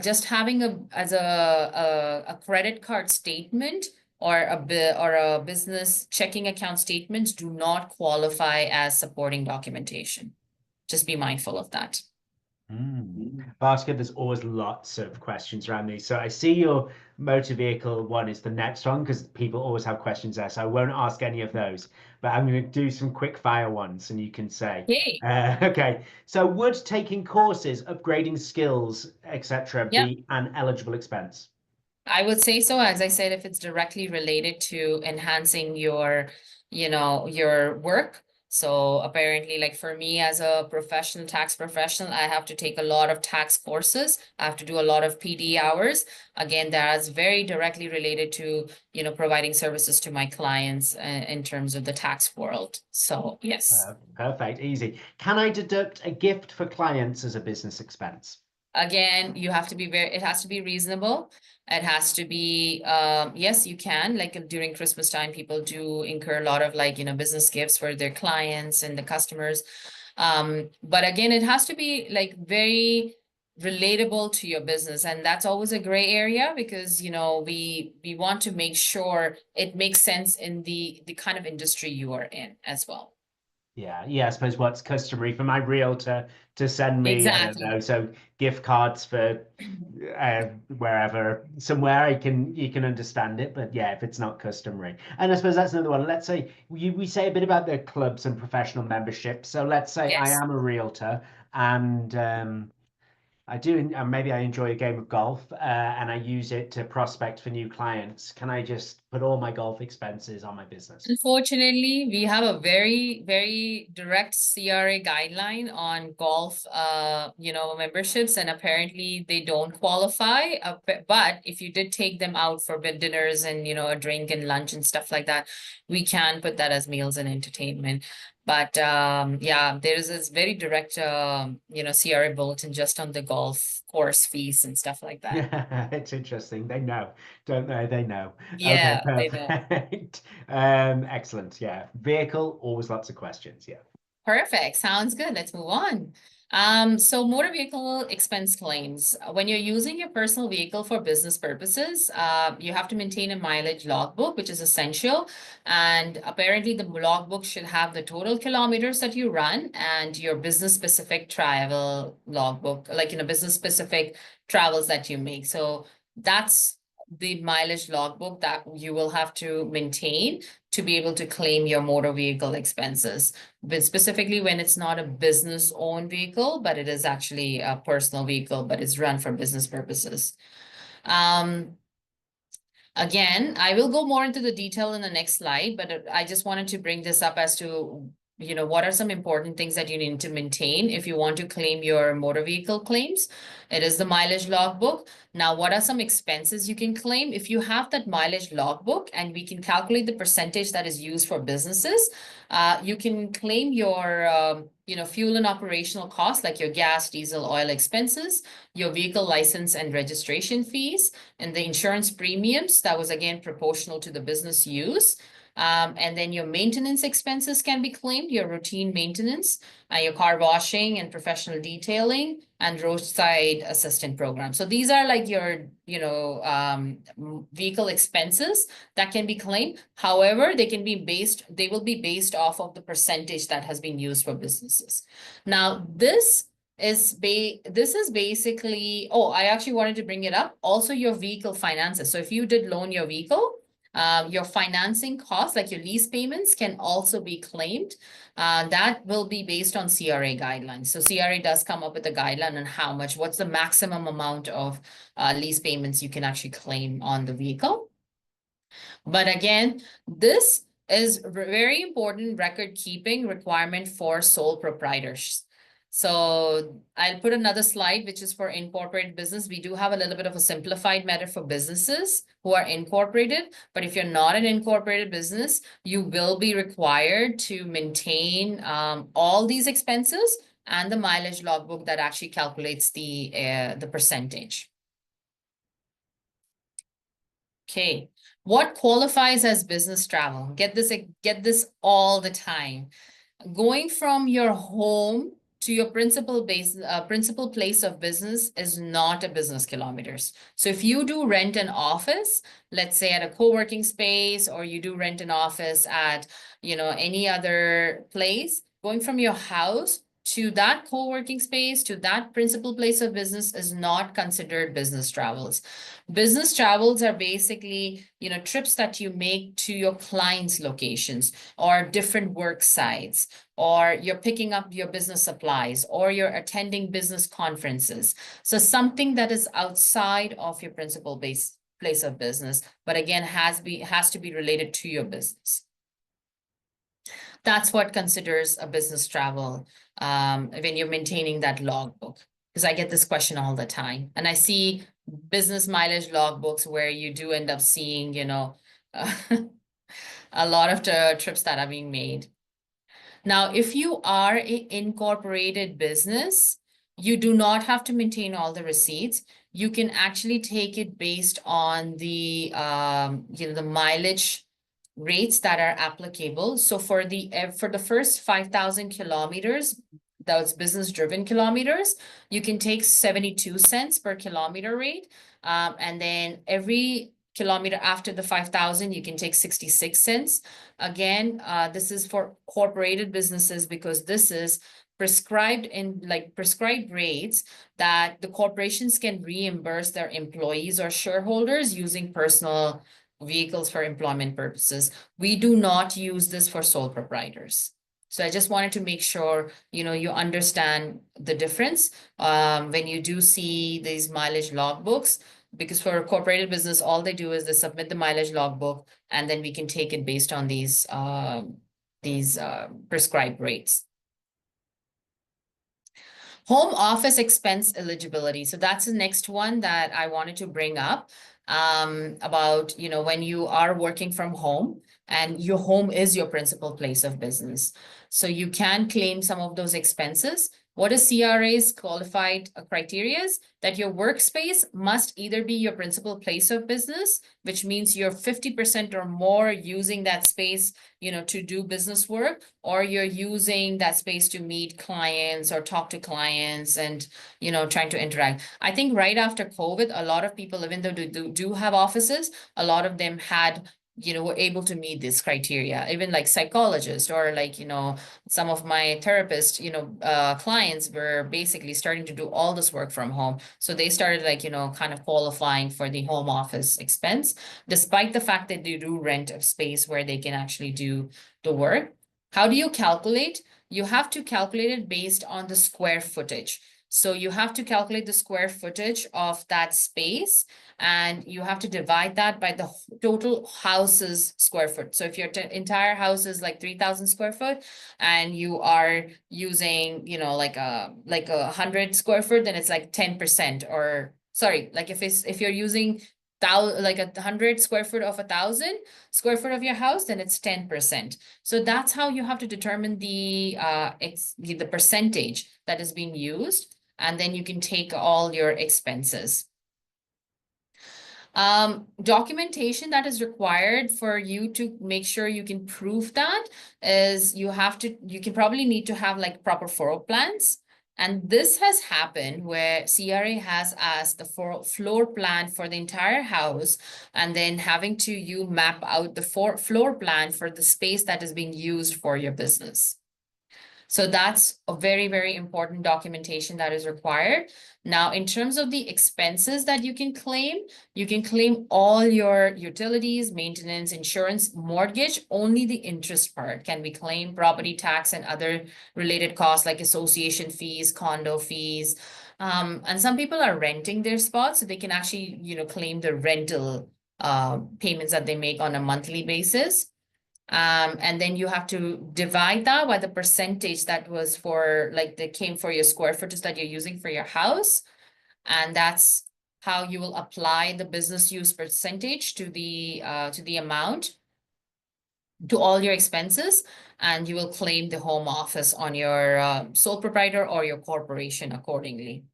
just having a credit card statement or a business checking account statements do not qualify as supporting documentation. Just be mindful of that. Basket, there's always lots of questions around these. So I see your motor vehicle one is the next one because people always have questions there. So I won't ask any of those, but I'm going to do some quick fire ones and you can say, Okay. okay. So would taking courses, upgrading skills, etc., Yep. be an eligible expense? I would say so. As I said, if it's directly related to enhancing your, your work. So apparently, like for me as a professional tax professional, I have to take a lot of tax courses. I have to do a lot of PD hours. Again, that's very directly related to, providing services to my clients in terms of the tax world. So yes. Perfect, easy. Can I deduct a gift for clients as a business expense? Again, you have to be it has to be reasonable. It has to be, yes, you can, like during Christmas time, people do incur a lot of like, business gifts for their clients and the customers. But again, it has to be like very relatable to your business. And that's always a gray area because, we want to make sure it makes sense in the kind of industry you are in as well. Yeah, I suppose what's customary for my realtor to send me, I don't Exactly. know, so gift cards for wherever, somewhere you can understand it, but yeah, if it's not customary. And I suppose that's another one. Let's say we say a bit about the clubs and professional membership. So let's say I Yes. am a realtor and I do, and maybe I enjoy a game of golf, and I use it to prospect for new clients. Can I just put all my golf expenses on my business? Unfortunately, we have a very, very direct CRA guideline on golf, memberships, and apparently they don't qualify. But if you did take them out for dinners and, a drink and lunch and stuff like that, we can put that as meals and entertainment. But yeah, there is this very direct, CRA bulletin just on the golf course fees and stuff like that. Yeah, it's interesting. They know, don't they? They know. Okay, Yeah, they know. perfect. Excellent. Yeah. Vehicle, always lots of questions. Yeah. Perfect. Sounds good. Let's move on. So motor vehicle expense claims. When you're using your personal vehicle for business purposes, you have to maintain a mileage logbook, which is essential. And apparently the logbook should have the total kilometers that you run and your business specific travel logbook, like business specific travels that you make. So that's the mileage logbook that you will have to maintain to be able to claim your motor vehicle expenses, but specifically when it's not a business owned vehicle, but it is actually a personal vehicle, but it's run for business purposes. Um, Again, I will go more into the detail in the next slide, but I just wanted to bring this up as to, what are some important things that you need to maintain if you want to claim your motor vehicle claims. It is the mileage logbook. Now, what are some expenses you can claim? If you have that mileage logbook and we can calculate the percentage that is used for businesses, you can claim your, fuel and operational costs like your gas, diesel, oil expenses, your vehicle license and registration fees, and the insurance premiums that was again proportional to the business use. And then your maintenance expenses can be claimed, your routine maintenance, your car washing and professional detailing, and roadside assistant program. So these are like your, vehicle expenses that can be claimed. However, they will be based off of the percentage that has been used for businesses. Now, this is basically, oh, I actually wanted to bring it up. Also, your vehicle finances. So if you did loan your vehicle, your financing costs, like your lease payments, can also be claimed. That will be based on CRA guidelines. So CRA does come up with a guideline on what's the maximum amount of lease payments you can actually claim on the vehicle. But again, this is very important record keeping requirement for sole proprietors. So I'll put another slide, which is for incorporated business. We do have a little bit of a simplified method for businesses who are incorporated. But if you're not an incorporated business, you will be required to maintain all these expenses and the mileage logbook that actually calculates the percentage. Okay, what qualifies as business travel? Get this all the time. Going from your home to your principal place of business is not a business kilometers. So if you do rent an office, let's say at a co-working space, or you do rent an office at, any other place, going from your house to that co-working space, to that principal place of business is not considered business travels. Business travels are basically, trips that you make to your clients' locations or different work sites, or you're picking up your business supplies, or you're attending business conferences. So something that is outside of your principal place of business, but again, has to be related to your business. That's what considers a business travel when you're maintaining that logbook. Because I get this question all the time. And I see business mileage logbooks where you do end up seeing, a lot of the trips that are being made. Now, if you are an incorporated business, you do not have to maintain all the receipts. You can actually take it based on the the mileage rates that are applicable. So for the first 5,000 kilometers, those business driven kilometers, you can take 72 cents per kilometer rate. And then every kilometer after the 5,000, you can take 66 cents. Again, this is for corporated businesses because this is prescribed rates that the corporations can reimburse their employees or shareholders using personal vehicles for employment purposes. We do not use this for sole proprietors. So I just wanted to make sure, you understand the difference when you do see these mileage logbooks, because for a corporated business, all they do is they submit the mileage logbook, and then we can take it based on these prescribed rates. Home office expense eligibility. So that's the next one that I wanted to bring up about, when you are working from home and your home is your principal place of business. So you can claim some of those expenses. What is CRA's qualified criteria? That your workspace must either be your principal place of business, which means you're 50% or more using that space, to do business work, or you're using that space to meet clients or talk to clients and, trying to interact. I think right after COVID, a lot of people, even though they do have offices, a lot of them had were able to meet this criteria, even like psychologists or like, some of my therapist, clients were basically starting to do all this work from home. So they started like, kind of qualifying for the home office expense, despite the fact that they do rent a space where they can actually do the work. How do you calculate? You have to calculate it based on the square footage. So you have to calculate the square footage of that space, and you have to divide that by the total house's square foot. So if your entire house is like 3,000 square foot and you are using, like a 100 square foot, then it's like 10%, or sorry, like if you're using like 100 square foot of 1,000 square foot of your house, then it's 10%. So that's how you have to determine the percentage that is being used, and then you can take all your expenses. Documentation that is required for you to make sure you can prove that is you can probably need to have like proper floor plans. And this has happened where CRA has asked the floor plan for the entire house, and then having to you map out the floor plan for the space that is being used for your business. So that's a very, very important documentation that is required. Now, in terms of the expenses that you can claim all your utilities, maintenance, insurance, mortgage. Only the interest part can be claimed, property tax and other related costs like association fees, condo fees. And some people are renting their spots, so they can actually, claim the rental payments that they make on a monthly basis. And then you have to divide that by the percentage that was for came for your square footage that you're using for your house. And that's how you will apply the business use percentage to the amount, to all your expenses, and you will claim the home office on your sole proprietor or your corporation accordingly.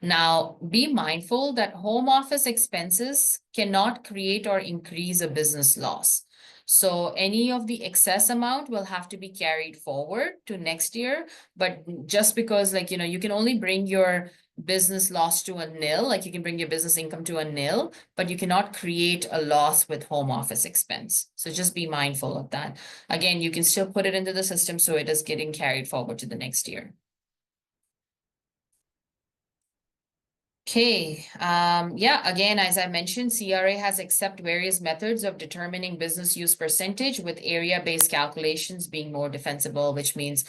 Now, be mindful that home office expenses cannot create or increase a business loss. So any of the excess amount will have to be carried forward to next year. But just because you can only bring your business loss to a nil, you can bring your business income to a nil, but you cannot create a loss with home office expense. So just be mindful of that. Again, you can still put it into the system so it is getting carried forward to the next year. Okay, yeah, again, as I mentioned, CRA has accept various methods of determining business use percentage with area-based calculations being more defensible, which means,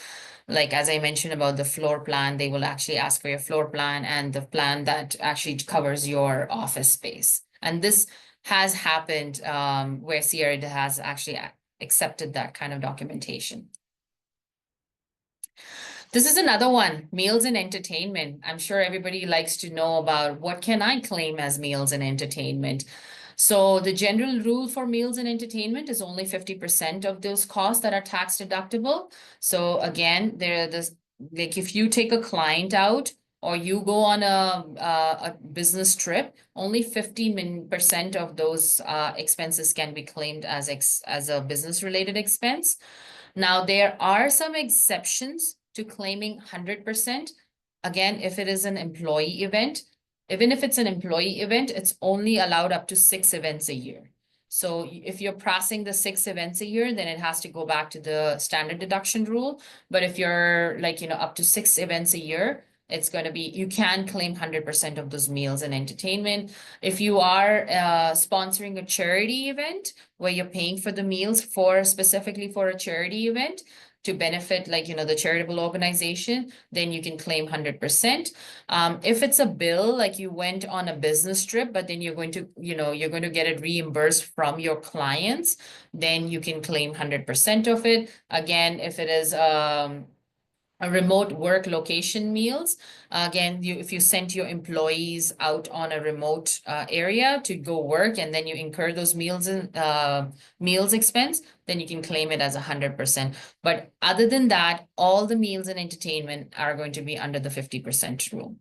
like, as I mentioned about the floor plan, they will actually ask for your floor plan and the plan that actually covers your office space. And this has happened where CRA has actually accepted that kind of documentation. This is another one, meals and entertainment. I'm sure everybody likes to know about what can I claim as meals and entertainment. So the general rule for meals and entertainment is only 50% of those costs that are tax deductible. So again, like if you take a client out or you go on a business trip, only 50% of those expenses can be claimed as a business related expense. Now, there are some exceptions to claiming 100%. Again, if it is an employee event, even if it's an employee event, it's only allowed up to 6 events a year. So if you're passing the 6 events a year, then it has to go back to the standard deduction rule. But if you're like, up to 6 events a year, it's going to be, you can claim 100% of those meals and entertainment. If you are sponsoring a charity event, where you're paying for the meals for specifically for a charity event to benefit like the charitable organization, then you can claim 100%. If it's a bill, like you went on a business trip, but then you're going to get it reimbursed from your clients, then you can claim 100% of it. Again, if it is a remote work location meals. Again, if you sent your employees out on a remote area to go work and then you incur those meals expense, then you can claim it as 100%. But other than that, all the meals and entertainment are going to be under the 50% rule.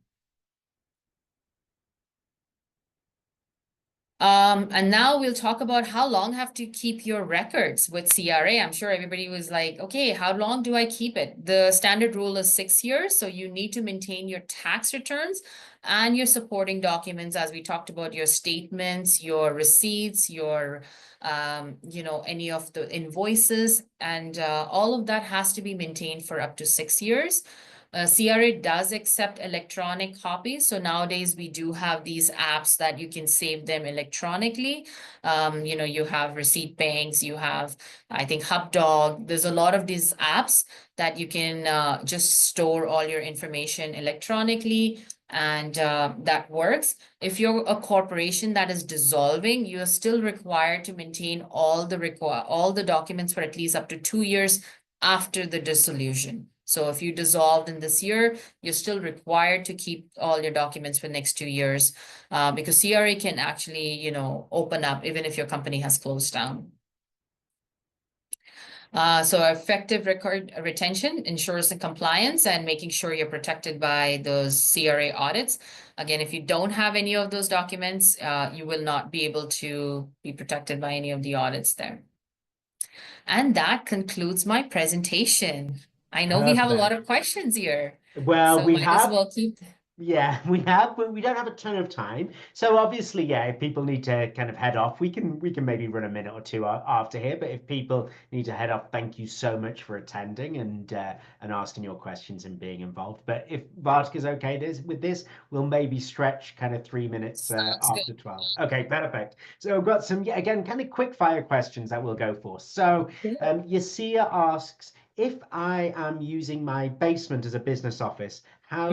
And now we'll talk about how long have to keep your records with CRA. I'm sure everybody was like, okay, how long do I keep it? The standard rule is 6 years. So you need to maintain your tax returns and your supporting documents, as we talked about, your statements, your receipts, your, any of the invoices, and all of that has to be maintained for up to 6 years. CRA does accept electronic copies. So nowadays we do have these apps that you can save them electronically. You have Receipt Banks, you have, I think, HubDog. There's a lot of these apps that you can just store all your information electronically, and that works. If you're a corporation that is dissolving, you are still required to maintain all the documents for at least up to 2 years after the dissolution. So if you dissolved in this year, you're still required to keep all your documents for the next 2 years because CRA can actually, open up even if your company has closed down. So effective record retention ensures the compliance and making sure you're protected by those CRA audits. Again, if you don't have any of those documents, you will not be able to be protected by any of the audits there. And that concludes my presentation. I know we have a lot Perfect. of questions here, Well, so we might as have. well keep. Yeah, we have, but we don't have a ton of time. So obviously, yeah, if people need to kind of head off, we can maybe run a minute or two after here. But if people need to head off, thank you so much for attending and asking your questions and being involved. But if Bartek is okay with this, we'll maybe stretch kind of 3 minutes Sounds after good. 12. Okay, perfect. So I've got some, yeah, again, kind of quick fire questions that we'll go for. So Yasia asks, if I am using my basement as a business office, Mhm.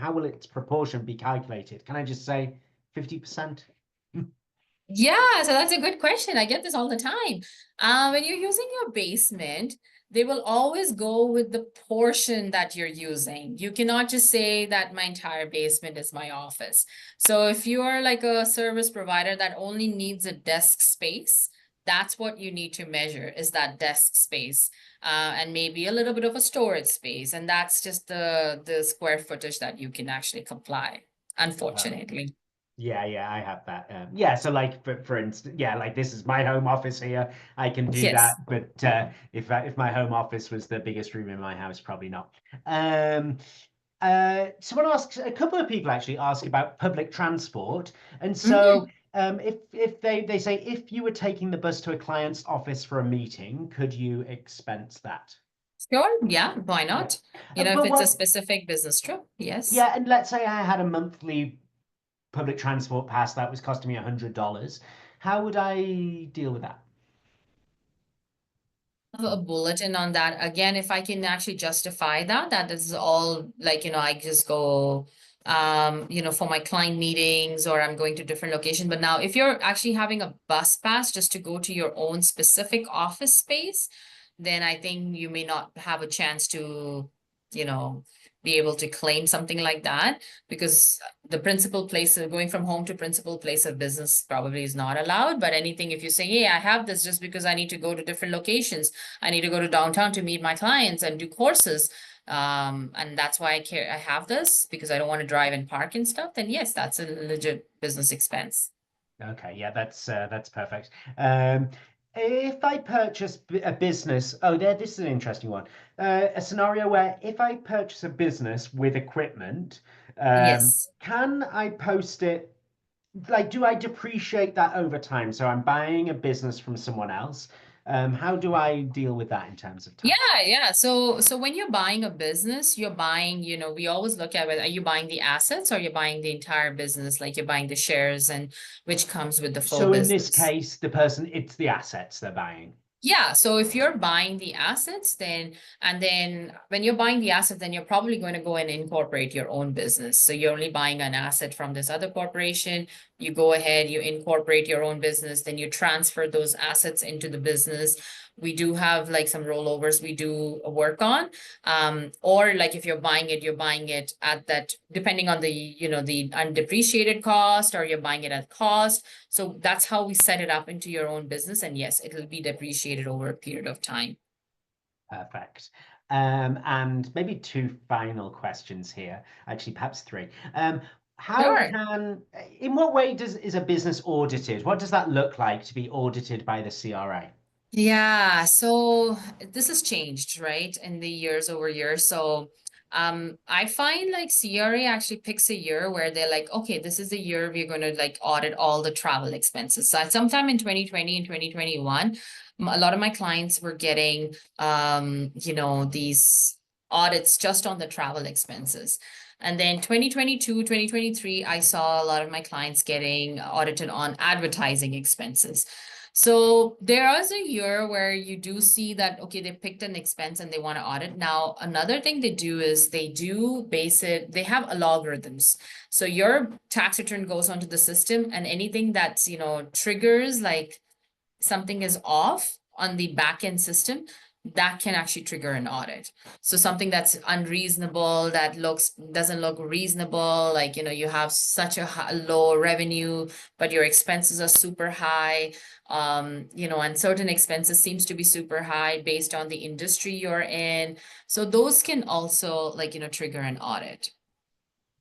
how will its proportion be calculated? Can I just say 50%? Yeah, so that's a good question. I get this all the time. When you're using your basement, they will always go with the portion that you're using. You cannot just say that my entire basement is my office. So if you are like a service provider that only needs a desk space, that's what you need to measure is that desk space, and maybe a little bit of a storage space. And that's just the square footage that you can actually comply, unfortunately. Yeah, yeah, I have that. Yeah, so like for instance, yeah, like this is my home office here. I can do Yes. that, but if my home office was the biggest room in my house, probably not. Um, Someone asks, a couple of people actually ask about public transport, and so if they say if you were taking the bus to a client's office for a meeting, could you expense that? Sure, yeah, why Yeah. not? You know, if But it's a what, specific business trip, yes. yeah, and let's say I had a monthly public transport pass that was costing me $100. How would I deal with that? A bulletin on that. Again, if I can actually justify that, that is all like, I just go, for my client meetings or I'm going to different locations. But now if you're actually having a bus pass just to go to your own specific office space, then I think you may not have a chance to, you know, be able to claim something like that because the principal place of going from home to principal place of business probably is not allowed. But anything, if you say, hey, I have this just because I need to go to different locations, I need to go to downtown to meet my clients and do courses. And that's why I have this because I don't want to drive and park and stuff. Then yes, that's a legit business expense. Okay, yeah, that's perfect. If I purchase a business, oh, this is an interesting one. A scenario where if I purchase a business with equipment, Yes. can I post it? Like, do I depreciate that over time? So I'm buying a business from someone else. How do I deal with that in terms of Yeah, tax? yeah. So when you're buying a business, you're buying, we always look at whether are you buying the assets or you're buying the entire business, like you're buying the shares and which comes with the full So in this business. case, it's the assets they're buying. Yeah, so if you're buying the assets, and then when you're buying the asset, then you're probably going to go and incorporate your own business. So you're only buying an asset from this other corporation. You go ahead, you incorporate your own business, then you transfer those assets into the business. We do have like some rollovers we do work on. Or like if you're buying it at that, depending on the undepreciated cost, or you're buying it at cost. So that's how we set it up into your own business. And yes, it'll be depreciated over a period of time. Perfect. And maybe two final questions here, actually, perhaps three. Sure. In what way is a business audited? What does that look like to be audited by the CRA? Yeah, so this has changed, right, in the years over years. So I find like CRA actually picks a year where they're like, okay, this is the year we're going to like audit all the travel expenses. So sometime in 2020 and 2021, a lot of my clients were getting these audits just on the travel expenses. And then 2022, 2023, I saw a lot of my clients getting audited on advertising expenses. So there is a year where you do see that, okay, they picked an expense and they want to audit. Now, another thing they do is they do they have algorithms. So your tax return goes onto the system and anything that's, triggers like something is off on the backend system, that can actually trigger an audit. So something that's unreasonable, that doesn't look reasonable, like you have such a low revenue, but your expenses are super high, and certain expenses seems to be super high based on the industry you're in. So those can also like trigger an audit.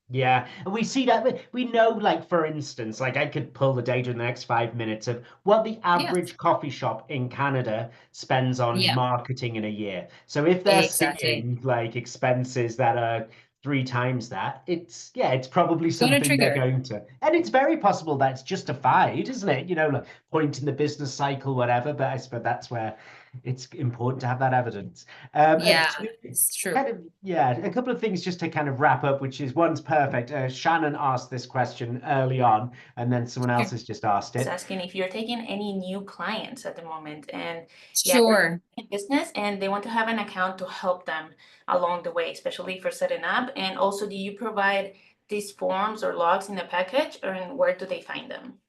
Yeah, and we see that we know, like for instance, like I could pull the data in the next 5 minutes of what the Yeah, average coffee shop in Canada spends on yeah, marketing in a year. So if they're exactly. seeing like expenses that are three times that, it's probably It's going to something they're trigger. going to, and it's very possible that's justified, isn't it? Like point in the business cycle, whatever. But I suppose that's where it's important to have that evidence. And Yeah, it's true. kind of, yeah, a couple of things just to kind of wrap up, which is one's perfect. Shannon asked this question early on, and then someone else has just asked Is it. asking if you're taking any new clients at the moment, and yeah, they're Sure. in business and they want to have an account to help them along the way, especially for setting up. And also, do you provide these forms or logs in the package, or where do they find them?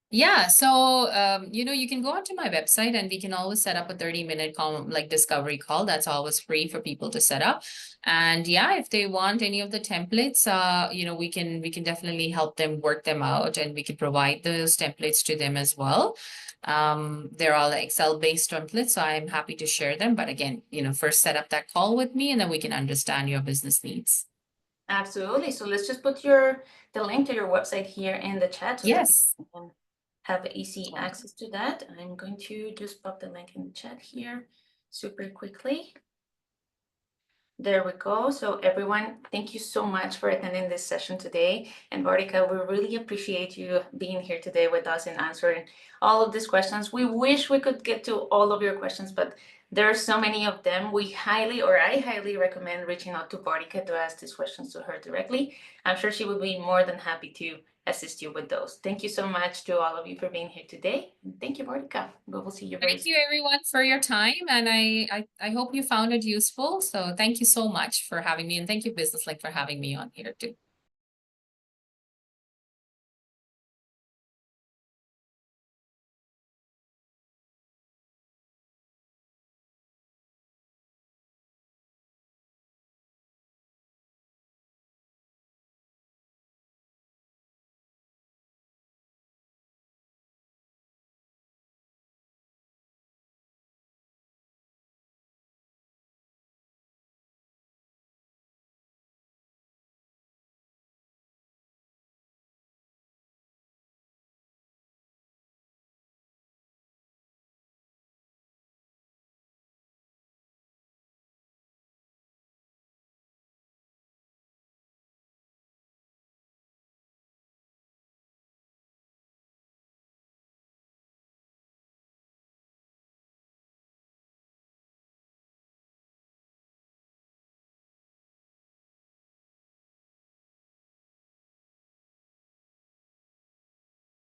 Yeah, so you can go onto my website and we can always set up a 30-minute call, like discovery call. That's always free for people to set up. And yeah, if they want any of the templates, we can definitely help them work them out and we can provide those templates to them as well. They're all Excel-based templates, so I'm happy to share them. But again, first set up that call with me and then we can understand your business needs. Absolutely. So let's just put the link to your website here in the chat so that Yes. people can have easy access to that. I'm going to just pop the link in the chat here super quickly. There we go. So everyone, thank you so much for attending this session today. And Bardika, we really appreciate you being here today with us and answering all of these questions. We wish we could get to all of your questions, but There are so many of them. I highly recommend reaching out to Borica to ask these questions to her directly. I'm sure she would be more than happy to assist you with those. Thank you so much to all of you for being here today. Thank you, Borica. We will see you very soon. Thank you everyone for your time, and I hope you found it useful. So thank you so much for having me, and thank you Business Link for having me on here too.